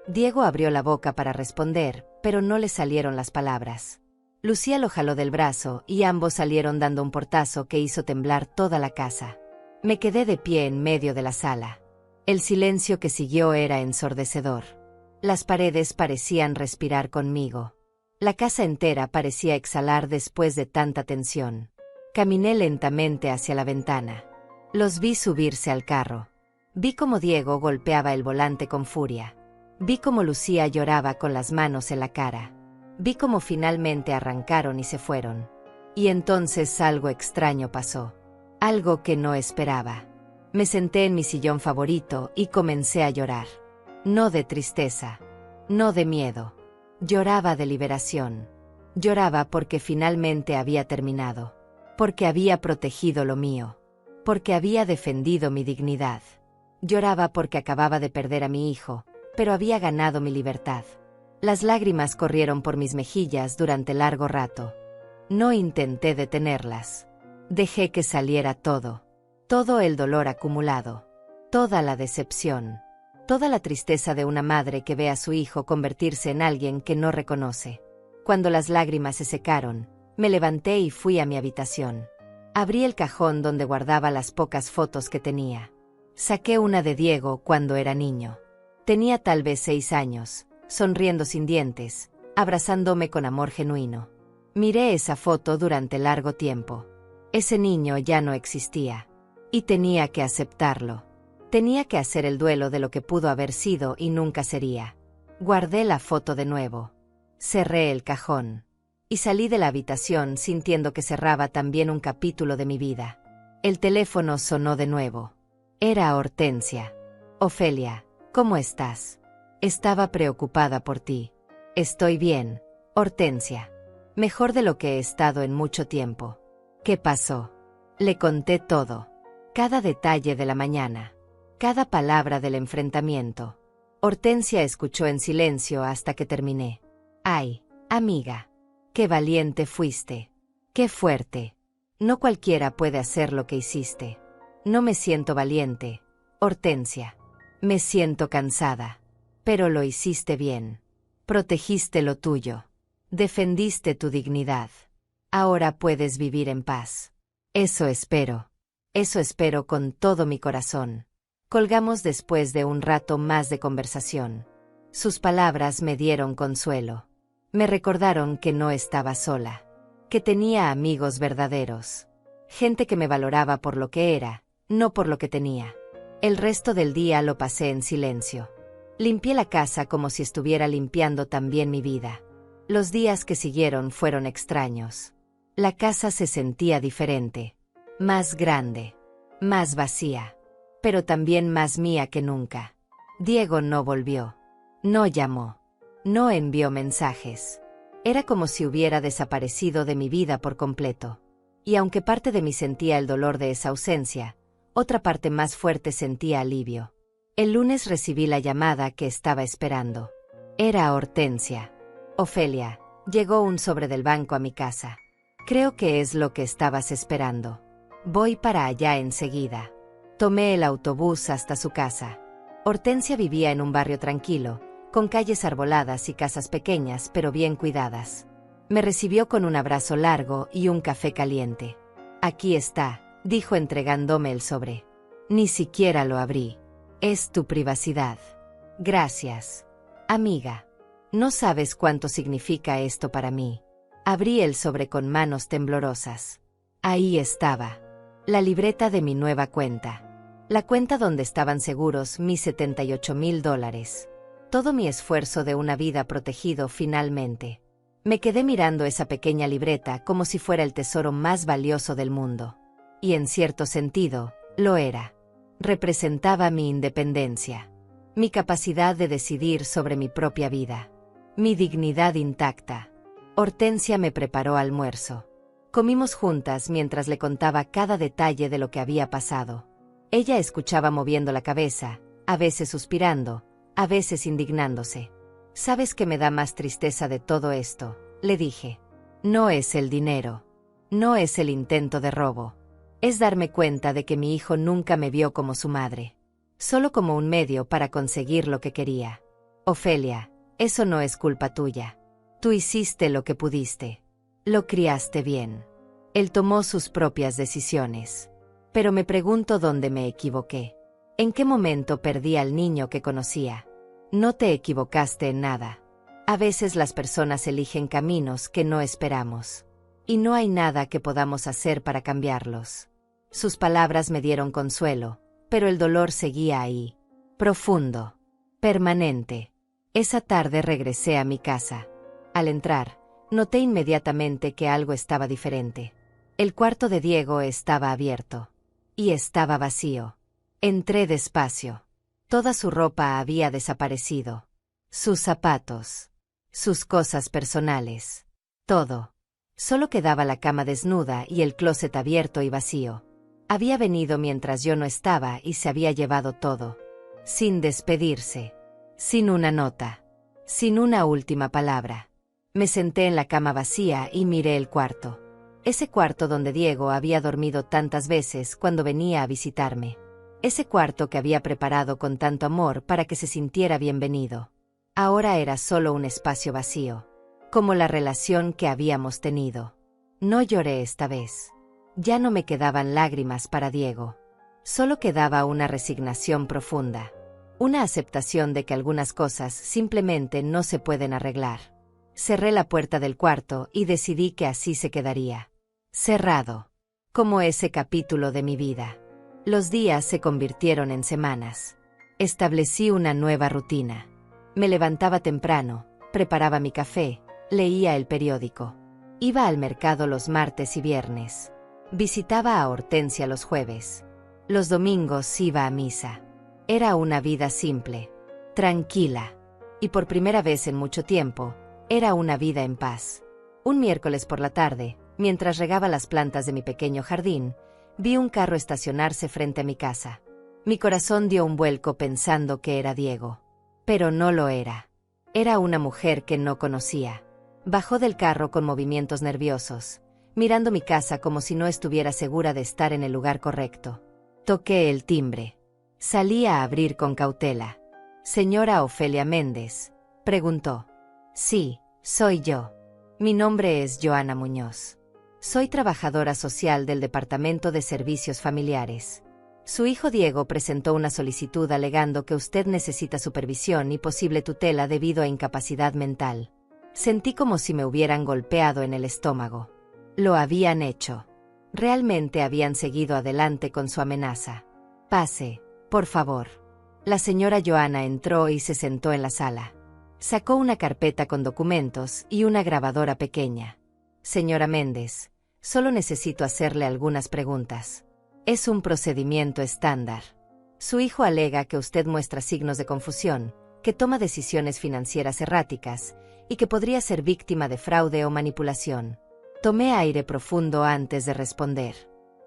Diego abrió la boca para responder, pero no le salieron las palabras. Lucía lo jaló del brazo y ambos salieron dando un portazo que hizo temblar toda la casa. Me quedé de pie en medio de la sala. El silencio que siguió era ensordecedor. Las paredes parecían respirar conmigo. La casa entera parecía exhalar después de tanta tensión. Caminé lentamente hacia la ventana. Los vi subirse al carro. Vi cómo Diego golpeaba el volante con furia. Vi cómo Lucía lloraba con las manos en la cara. Vi cómo finalmente arrancaron y se fueron. Y entonces algo extraño pasó. Algo que no esperaba. Me senté en mi sillón favorito y comencé a llorar. No de tristeza. No de miedo. Lloraba de liberación. Lloraba porque finalmente había terminado. Porque había protegido lo mío. Porque había defendido mi dignidad. Lloraba porque acababa de perder a mi hijo, pero había ganado mi libertad. Las lágrimas corrieron por mis mejillas durante largo rato. No intenté detenerlas. Dejé que saliera todo. Todo el dolor acumulado. Toda la decepción. Toda la tristeza de una madre que ve a su hijo convertirse en alguien que no reconoce. Cuando las lágrimas se secaron, me levanté y fui a mi habitación. Abrí el cajón donde guardaba las pocas fotos que tenía. Saqué una de Diego cuando era niño. Tenía tal vez 6 años, sonriendo sin dientes, abrazándome con amor genuino. Miré esa foto durante largo tiempo. Ese niño ya no existía. Y tenía que aceptarlo. Tenía que hacer el duelo de lo que pudo haber sido y nunca sería. Guardé la foto de nuevo. Cerré el cajón. Y salí de la habitación sintiendo que cerraba también un capítulo de mi vida. El teléfono sonó de nuevo. Era Hortensia. Ofelia, ¿cómo estás? Estaba preocupada por ti. Estoy bien, Hortensia. Mejor de lo que he estado en mucho tiempo. ¿Qué pasó? Le conté todo. Cada detalle de la mañana. Cada palabra del enfrentamiento. Hortensia escuchó en silencio hasta que terminé. Ay, amiga. Qué valiente fuiste. Qué fuerte. No cualquiera puede hacer lo que hiciste. No me siento valiente, Hortensia. Me siento cansada. Pero lo hiciste bien. Protegiste lo tuyo. Defendiste tu dignidad. Ahora puedes vivir en paz. Eso espero. Eso espero con todo mi corazón. Colgamos después de un rato más de conversación. Sus palabras me dieron consuelo. Me recordaron que no estaba sola. Que tenía amigos verdaderos. Gente que me valoraba por lo que era, no por lo que tenía. El resto del día lo pasé en silencio. Limpié la casa como si estuviera limpiando también mi vida. Los días que siguieron fueron extraños. La casa se sentía diferente. Más grande. Más vacía. Pero también más mía que nunca. Diego no volvió. No llamó. No envió mensajes. Era como si hubiera desaparecido de mi vida por completo. Y aunque parte de mí sentía el dolor de esa ausencia, otra parte más fuerte sentía alivio. El lunes recibí la llamada que estaba esperando. Era Hortensia. Ofelia, llegó un sobre del banco a mi casa. Creo que es lo que estabas esperando. Voy para allá enseguida. Tomé el autobús hasta su casa. Hortensia vivía en un barrio tranquilo, con calles arboladas y casas pequeñas pero bien cuidadas. Me recibió con un abrazo largo y un café caliente. Aquí está, dijo entregándome el sobre. Ni siquiera lo abrí. Es tu privacidad. Gracias. Amiga. No sabes cuánto significa esto para mí. Abrí el sobre con manos temblorosas. Ahí estaba. La libreta de mi nueva cuenta. La cuenta donde estaban seguros mis $78,000. Todo mi esfuerzo de una vida protegido finalmente. Me quedé mirando esa pequeña libreta como si fuera el tesoro más valioso del mundo. Y en cierto sentido, lo era. Representaba mi independencia. Mi capacidad de decidir sobre mi propia vida. Mi dignidad intacta. Hortensia me preparó almuerzo. Comimos juntas mientras le contaba cada detalle de lo que había pasado. Ella escuchaba moviendo la cabeza, a veces suspirando, a veces indignándose. ¿Sabes qué me da más tristeza de todo esto?, le dije. No es el dinero. No es el intento de robo. Es darme cuenta de que mi hijo nunca me vio como su madre. Solo como un medio para conseguir lo que quería. Ofelia, eso no es culpa tuya. Tú hiciste lo que pudiste. Lo criaste bien. Él tomó sus propias decisiones. Pero me pregunto dónde me equivoqué. ¿En qué momento perdí al niño que conocía? No te equivocaste en nada. A veces las personas eligen caminos que no esperamos. Y no hay nada que podamos hacer para cambiarlos. Sus palabras me dieron consuelo, pero el dolor seguía ahí. Profundo. Permanente. Esa tarde regresé a mi casa. Al entrar, noté inmediatamente que algo estaba diferente. El cuarto de Diego estaba abierto. Y estaba vacío. Entré despacio. Toda su ropa había desaparecido. Sus zapatos. Sus cosas personales. Todo. Solo quedaba la cama desnuda y el closet abierto y vacío. Había venido mientras yo no estaba y se había llevado todo. Sin despedirse. Sin una nota. Sin una última palabra. Me senté en la cama vacía y miré el cuarto. Ese cuarto donde Diego había dormido tantas veces cuando venía a visitarme. Ese cuarto que había preparado con tanto amor para que se sintiera bienvenido. Ahora era solo un espacio vacío. Como la relación que habíamos tenido. No lloré esta vez. Ya no me quedaban lágrimas para Diego. Solo quedaba una resignación profunda. Una aceptación de que algunas cosas simplemente no se pueden arreglar. Cerré la puerta del cuarto y decidí que así se quedaría. Cerrado. Como ese capítulo de mi vida. Los días se convirtieron en semanas. Establecí una nueva rutina. Me levantaba temprano, preparaba mi café, leía el periódico. Iba al mercado los martes y viernes. Visitaba a Hortensia los jueves. Los domingos iba a misa. Era una vida simple, tranquila. Y por primera vez en mucho tiempo, era una vida en paz. Un miércoles por la tarde, mientras regaba las plantas de mi pequeño jardín, vi un carro estacionarse frente a mi casa. Mi corazón dio un vuelco pensando que era Diego. Pero no lo era. Era una mujer que no conocía. Bajó del carro con movimientos nerviosos, mirando mi casa como si no estuviera segura de estar en el lugar correcto. Toqué el timbre. Salí a abrir con cautela. «¿Señora Ofelia Méndez?», preguntó. «Sí, soy yo. Mi nombre es Joana Muñoz. Soy trabajadora social del Departamento de Servicios Familiares. Su hijo Diego presentó una solicitud alegando que usted necesita supervisión y posible tutela debido a incapacidad mental». Sentí como si me hubieran golpeado en el estómago. Lo habían hecho. Realmente habían seguido adelante con su amenaza. «Pase, por favor». La señora Joana entró y se sentó en la sala. Sacó una carpeta con documentos y una grabadora pequeña. «Señora Méndez, solo necesito hacerle algunas preguntas. Es un procedimiento estándar. Su hijo alega que usted muestra signos de confusión, que toma decisiones financieras erráticas y que podría ser víctima de fraude o manipulación». Tomé aire profundo antes de responder.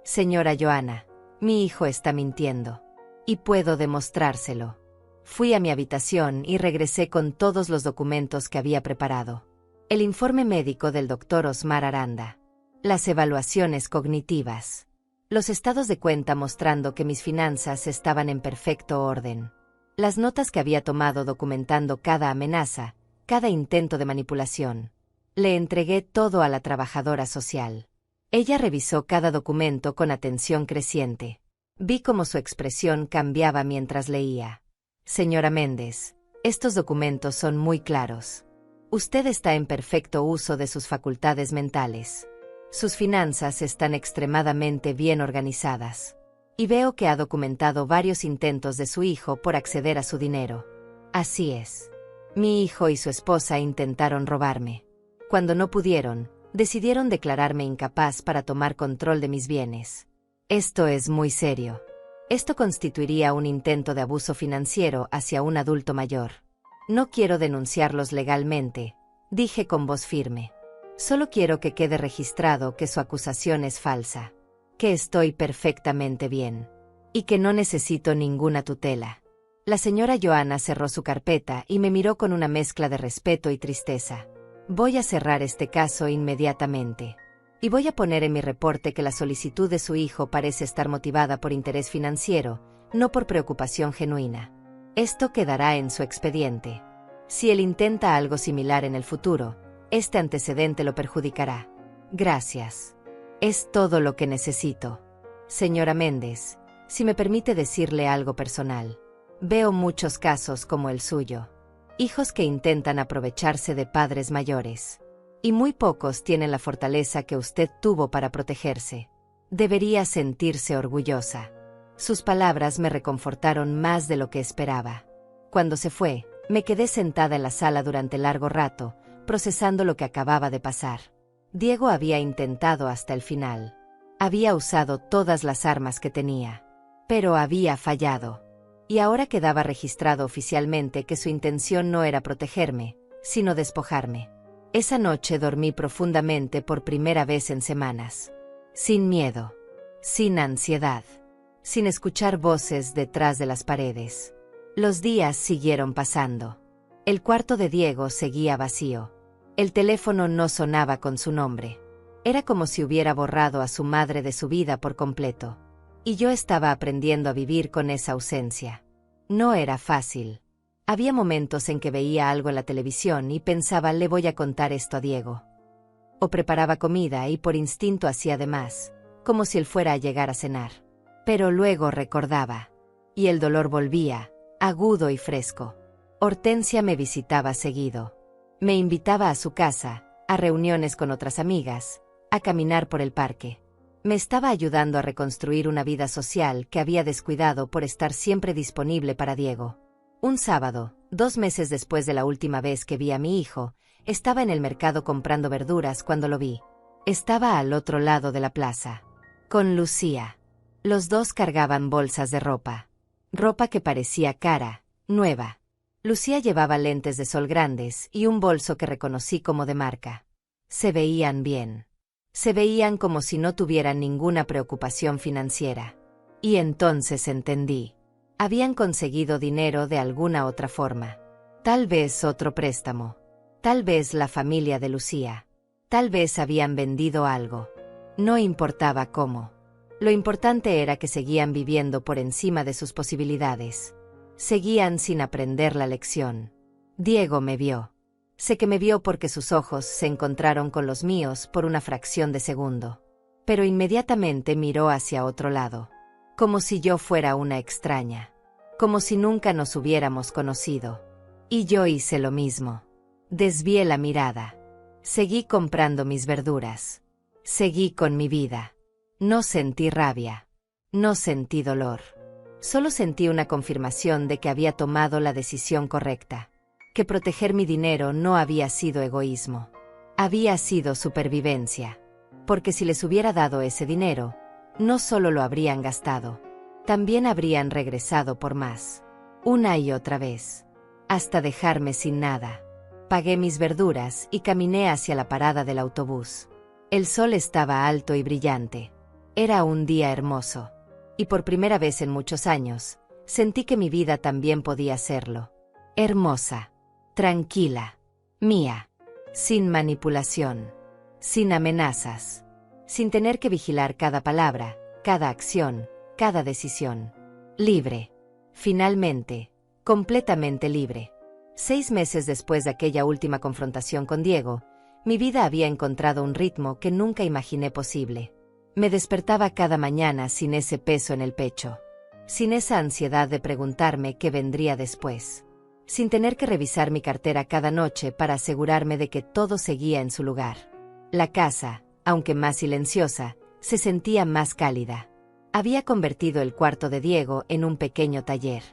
«Señora Joana, mi hijo está mintiendo. Y puedo demostrárselo». Fui a mi habitación y regresé con todos los documentos que había preparado. El informe médico del doctor Osmar Aranda. Las evaluaciones cognitivas. Los estados de cuenta mostrando que mis finanzas estaban en perfecto orden. Las notas que había tomado documentando cada amenaza, cada intento de manipulación. Le entregué todo a la trabajadora social. Ella revisó cada documento con atención creciente. Vi cómo su expresión cambiaba mientras leía. «Señora Méndez, estos documentos son muy claros. Usted está en perfecto uso de sus facultades mentales. Sus finanzas están extremadamente bien organizadas. Y veo que ha documentado varios intentos de su hijo por acceder a su dinero. Así es. Mi hijo y su esposa intentaron robarme. Cuando no pudieron, decidieron declararme incapaz para tomar control de mis bienes. Esto es muy serio. Esto constituiría un intento de abuso financiero hacia un adulto mayor. No quiero denunciarlos legalmente», dije con voz firme. «Solo quiero que quede registrado que su acusación es falsa, que estoy perfectamente bien y que no necesito ninguna tutela». La señora Joana cerró su carpeta y me miró con una mezcla de respeto y tristeza. «Voy a cerrar este caso inmediatamente. Y voy a poner en mi reporte que la solicitud de su hijo parece estar motivada por interés financiero, no por preocupación genuina. Esto quedará en su expediente. Si él intenta algo similar en el futuro, este antecedente lo perjudicará. Gracias. Es todo lo que necesito. Señora Méndez, si me permite decirle algo personal. Veo muchos casos como el suyo. Hijos que intentan aprovecharse de padres mayores. Y muy pocos tienen la fortaleza que usted tuvo para protegerse. Debería sentirse orgullosa». Sus palabras me reconfortaron más de lo que esperaba. Cuando se fue, me quedé sentada en la sala durante largo rato, procesando lo que acababa de pasar. Diego había intentado hasta el final. Había usado todas las armas que tenía. Pero había fallado. Y ahora quedaba registrado oficialmente que su intención no era protegerme, sino despojarme. Esa noche dormí profundamente por primera vez en semanas. Sin miedo. Sin ansiedad. Sin escuchar voces detrás de las paredes. Los días siguieron pasando. El cuarto de Diego seguía vacío. El teléfono no sonaba con su nombre. Era como si hubiera borrado a su madre de su vida por completo. Y yo estaba aprendiendo a vivir con esa ausencia. No era fácil. Había momentos en que veía algo en la televisión y pensaba, le voy a contar esto a Diego. O preparaba comida y por instinto hacía de más, como si él fuera a llegar a cenar. Pero luego recordaba. Y el dolor volvía, agudo y fresco. Hortensia me visitaba seguido. Me invitaba a su casa, a reuniones con otras amigas, a caminar por el parque. Me estaba ayudando a reconstruir una vida social que había descuidado por estar siempre disponible para Diego. Un sábado, 2 meses después de la última vez que vi a mi hijo, estaba en el mercado comprando verduras cuando lo vi. Estaba al otro lado de la plaza, con Lucía. Los dos cargaban bolsas de ropa. Ropa que parecía cara, nueva. Lucía llevaba lentes de sol grandes y un bolso que reconocí como de marca. Se veían bien. Se veían como si no tuvieran ninguna preocupación financiera. Y entonces entendí. Habían conseguido dinero de alguna otra forma. Tal vez otro préstamo. Tal vez la familia de Lucía. Tal vez habían vendido algo. No importaba cómo. Lo importante era que seguían viviendo por encima de sus posibilidades. Seguían sin aprender la lección. Diego me vio. Sé que me vio porque sus ojos se encontraron con los míos por una fracción de segundo. Pero inmediatamente miró hacia otro lado. Como si yo fuera una extraña. Como si nunca nos hubiéramos conocido. Y yo hice lo mismo. Desvié la mirada. Seguí comprando mis verduras. Seguí con mi vida. No sentí rabia. No sentí dolor. Solo sentí una confirmación de que había tomado la decisión correcta. Que proteger mi dinero no había sido egoísmo. Había sido supervivencia. Porque si les hubiera dado ese dinero, no solo lo habrían gastado, también habrían regresado por más. Una y otra vez. Hasta dejarme sin nada. Pagué mis verduras y caminé hacia la parada del autobús. El sol estaba alto y brillante. Era un día hermoso. Y por primera vez en muchos años, sentí que mi vida también podía serlo. Hermosa. Tranquila. Mía. Sin manipulación. Sin amenazas. Sin tener que vigilar cada palabra, cada acción, cada decisión. Libre. Finalmente, completamente libre. 6 meses después de aquella última confrontación con Diego, mi vida había encontrado un ritmo que nunca imaginé posible. Me despertaba cada mañana sin ese peso en el pecho. Sin esa ansiedad de preguntarme qué vendría después. Sin tener que revisar mi cartera cada noche para asegurarme de que todo seguía en su lugar. La casa, aunque más silenciosa, se sentía más cálida. Había convertido el cuarto de Diego en un pequeño taller.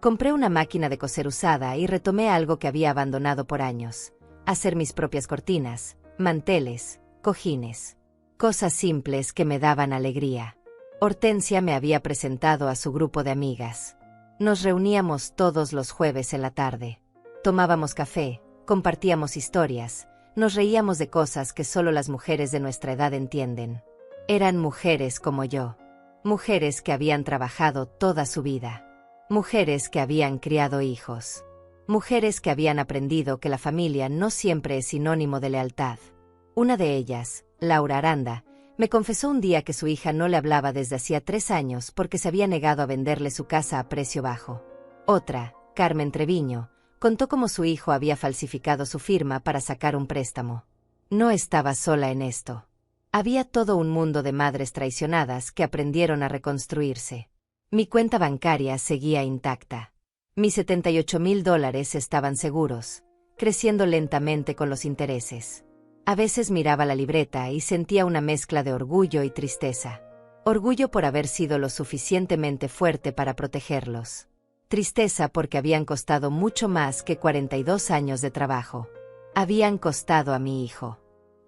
Compré una máquina de coser usada y retomé algo que había abandonado por años. Hacer mis propias cortinas, manteles, cojines. Cosas simples que me daban alegría. Hortensia me había presentado a su grupo de amigas. Nos reuníamos todos los jueves en la tarde. Tomábamos café, compartíamos historias, nos reíamos de cosas que solo las mujeres de nuestra edad entienden. Eran mujeres como yo. Mujeres que habían trabajado toda su vida. Mujeres que habían criado hijos. Mujeres que habían aprendido que la familia no siempre es sinónimo de lealtad. Una de ellas, Laura Aranda, me confesó un día que su hija no le hablaba desde hacía 3 años porque se había negado a venderle su casa a precio bajo. Otra, Carmen Treviño, contó cómo su hijo había falsificado su firma para sacar un préstamo. No estaba sola en esto. Había todo un mundo de madres traicionadas que aprendieron a reconstruirse. Mi cuenta bancaria seguía intacta. Mis $78,000 estaban seguros, creciendo lentamente con los intereses. A veces miraba la libreta y sentía una mezcla de orgullo y tristeza. Orgullo por haber sido lo suficientemente fuerte para protegerlos. Tristeza porque habían costado mucho más que 42 años de trabajo. Habían costado a mi hijo.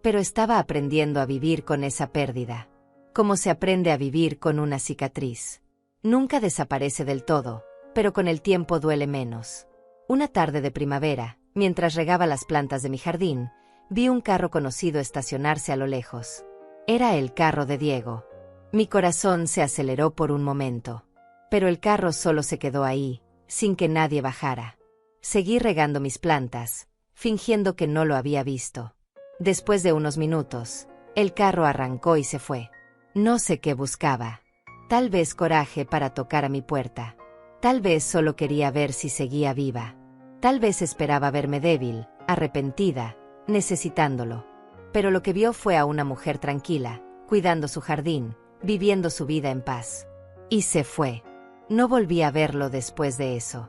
Pero estaba aprendiendo a vivir con esa pérdida. Como se aprende a vivir con una cicatriz. Nunca desaparece del todo, pero con el tiempo duele menos. Una tarde de primavera, mientras regaba las plantas de mi jardín, vi un carro conocido estacionarse a lo lejos. Era el carro de Diego. Mi corazón se aceleró por un momento. Pero el carro solo se quedó ahí, sin que nadie bajara. Seguí regando mis plantas, fingiendo que no lo había visto. Después de unos minutos, el carro arrancó y se fue. No sé qué buscaba. Tal vez coraje para tocar a mi puerta. Tal vez solo quería ver si seguía viva. Tal vez esperaba verme débil, arrepentida, necesitándolo. Pero lo que vio fue a una mujer tranquila, cuidando su jardín, viviendo su vida en paz. Y se fue. No volví a verlo después de eso.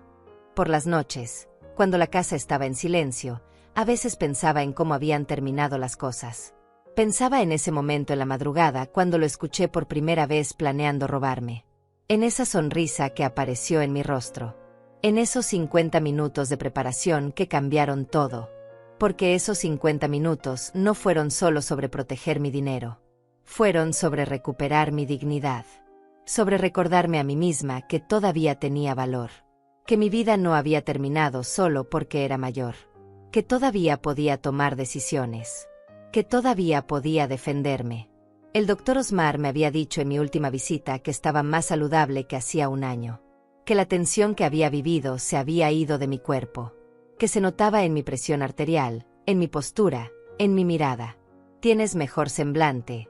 Por las noches, cuando la casa estaba en silencio, a veces pensaba en cómo habían terminado las cosas. Pensaba en ese momento en la madrugada cuando lo escuché por primera vez planeando robarme. En esa sonrisa que apareció en mi rostro. En esos 50 minutos de preparación que cambiaron todo. Porque esos 50 minutos no fueron solo sobre proteger mi dinero. Fueron sobre recuperar mi dignidad. Sobre recordarme a mí misma que todavía tenía valor. Que mi vida no había terminado solo porque era mayor. Que todavía podía tomar decisiones. Que todavía podía defenderme. El doctor Osmar me había dicho en mi última visita que estaba más saludable que hacía un año. Que la tensión que había vivido se había ido de mi cuerpo. Que se notaba en mi presión arterial, en mi postura, en mi mirada. Tienes mejor semblante,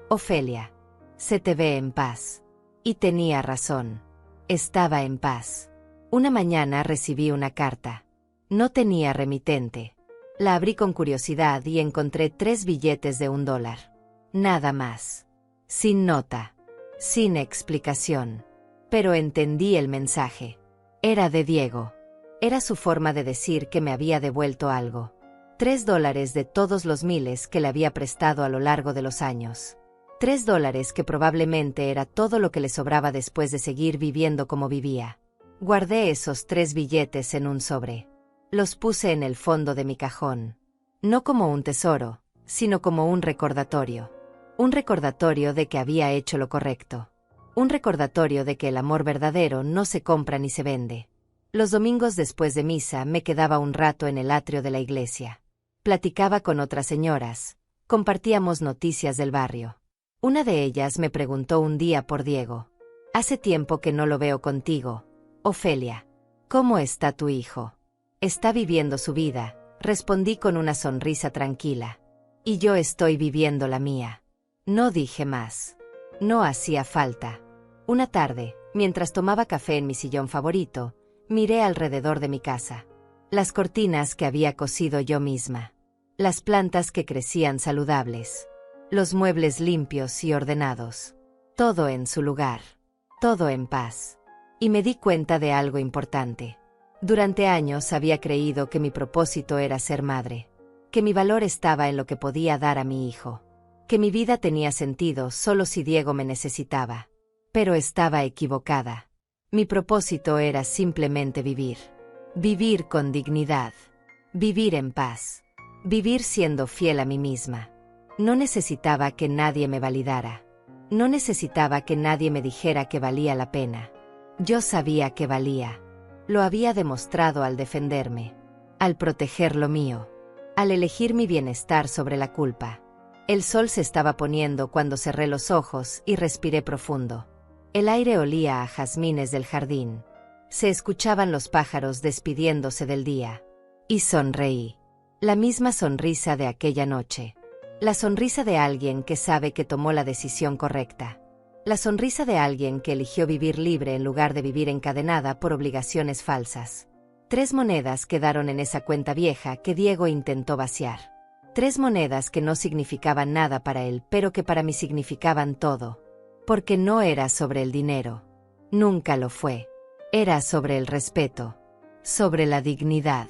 Ofelia. Se te ve en paz. Y tenía razón. Estaba en paz. Una mañana recibí una carta. No tenía remitente. La abrí con curiosidad y encontré 3 billetes de $1. Nada más. Sin nota. Sin explicación. Pero entendí el mensaje. Era de Diego. Era su forma de decir que me había devuelto algo. $3 de todos los miles que le había prestado a lo largo de los años. $3 que probablemente era todo lo que le sobraba después de seguir viviendo como vivía. Guardé esos 3 billetes en un sobre. Los puse en el fondo de mi cajón. No como un tesoro, sino como un recordatorio. Un recordatorio de que había hecho lo correcto. Un recordatorio de que el amor verdadero no se compra ni se vende. Los domingos después de misa me quedaba un rato en el atrio de la iglesia. Platicaba con otras señoras. Compartíamos noticias del barrio. Una de ellas me preguntó un día por Diego. Hace tiempo que no lo veo contigo, Ofelia. ¿Cómo está tu hijo? Está viviendo su vida, respondí con una sonrisa tranquila. Y yo estoy viviendo la mía. No dije más. No hacía falta. Una tarde, mientras tomaba café en mi sillón favorito, miré alrededor de mi casa. Las cortinas que había cosido yo misma. Las plantas que crecían saludables. Los muebles limpios y ordenados. Todo en su lugar. Todo en paz. Y me di cuenta de algo importante. Durante años había creído que mi propósito era ser madre. Que mi valor estaba en lo que podía dar a mi hijo. Que mi vida tenía sentido solo si Diego me necesitaba. Pero estaba equivocada. Mi propósito era simplemente vivir. Vivir con dignidad. Vivir en paz. Vivir siendo fiel a mí misma. No necesitaba que nadie me validara. No necesitaba que nadie me dijera que valía la pena. Yo sabía que valía. Lo había demostrado al defenderme. Al proteger lo mío. Al elegir mi bienestar sobre la culpa. El sol se estaba poniendo cuando cerré los ojos y respiré profundo. El aire olía a jazmines del jardín. Se escuchaban los pájaros despidiéndose del día. Y sonreí. La misma sonrisa de aquella noche. La sonrisa de alguien que sabe que tomó la decisión correcta. La sonrisa de alguien que eligió vivir libre en lugar de vivir encadenada por obligaciones falsas. 3 monedas quedaron en esa cuenta vieja que Diego intentó vaciar. 3 monedas que no significaban nada para él, pero que para mí significaban todo. Porque no era sobre el dinero. Nunca lo fue. Era sobre el respeto. Sobre la dignidad.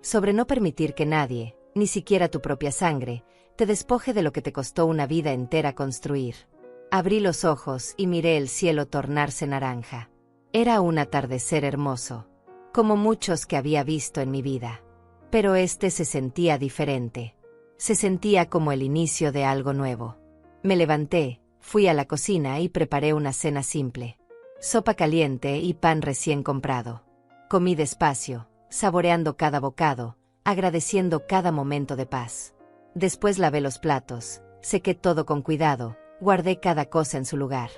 Sobre no permitir que nadie, ni siquiera tu propia sangre, te despoje de lo que te costó una vida entera construir. Abrí los ojos y miré el cielo tornarse naranja. Era un atardecer hermoso, como muchos que había visto en mi vida. Pero este se sentía diferente. Se sentía como el inicio de algo nuevo. Me levanté, fui a la cocina y preparé una cena simple. Sopa caliente y pan recién comprado. Comí despacio, saboreando cada bocado, agradeciendo cada momento de paz. Después lavé los platos, sequé todo con cuidado, guardé cada cosa en su lugar.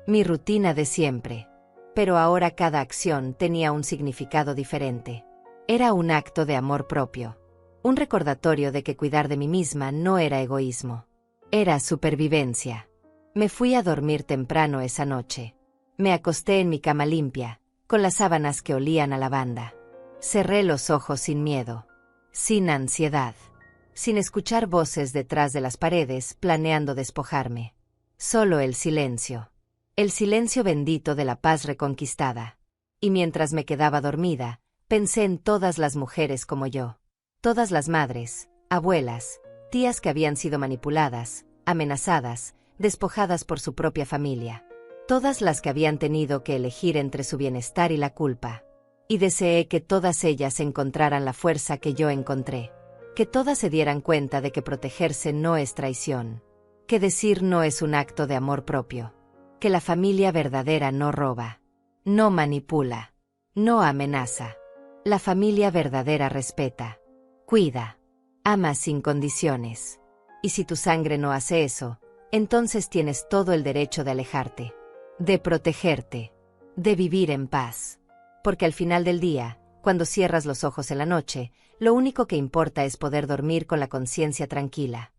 Mi rutina de siempre. Pero ahora cada acción tenía un significado diferente. Era un acto de amor propio. Un recordatorio de que cuidar de mí misma no era egoísmo. Era supervivencia. Me fui a dormir temprano esa noche. Me acosté en mi cama limpia, con las sábanas que olían a lavanda. Cerré los ojos sin miedo. Sin ansiedad. Sin escuchar voces detrás de las paredes planeando despojarme. Solo el silencio. El silencio bendito de la paz reconquistada. Y mientras me quedaba dormida, Pensé en todas las mujeres como yo. Todas las madres, abuelas, tías que habían sido manipuladas, amenazadas, despojadas por su propia familia. Todas las que habían tenido que elegir entre su bienestar y la culpa. Y deseé que todas ellas encontraran la fuerza que yo encontré. Que todas se dieran cuenta de que protegerse no es traición. Que decir no es un acto de amor propio. Que la familia verdadera no roba. No manipula. No amenaza. La familia verdadera respeta. Cuida. Ama sin condiciones. Y si tu sangre no hace eso, entonces tienes todo el derecho de alejarte. De protegerte. De vivir en paz. Porque al final del día, cuando cierras los ojos en la noche, lo único que importa es poder dormir con la conciencia tranquila.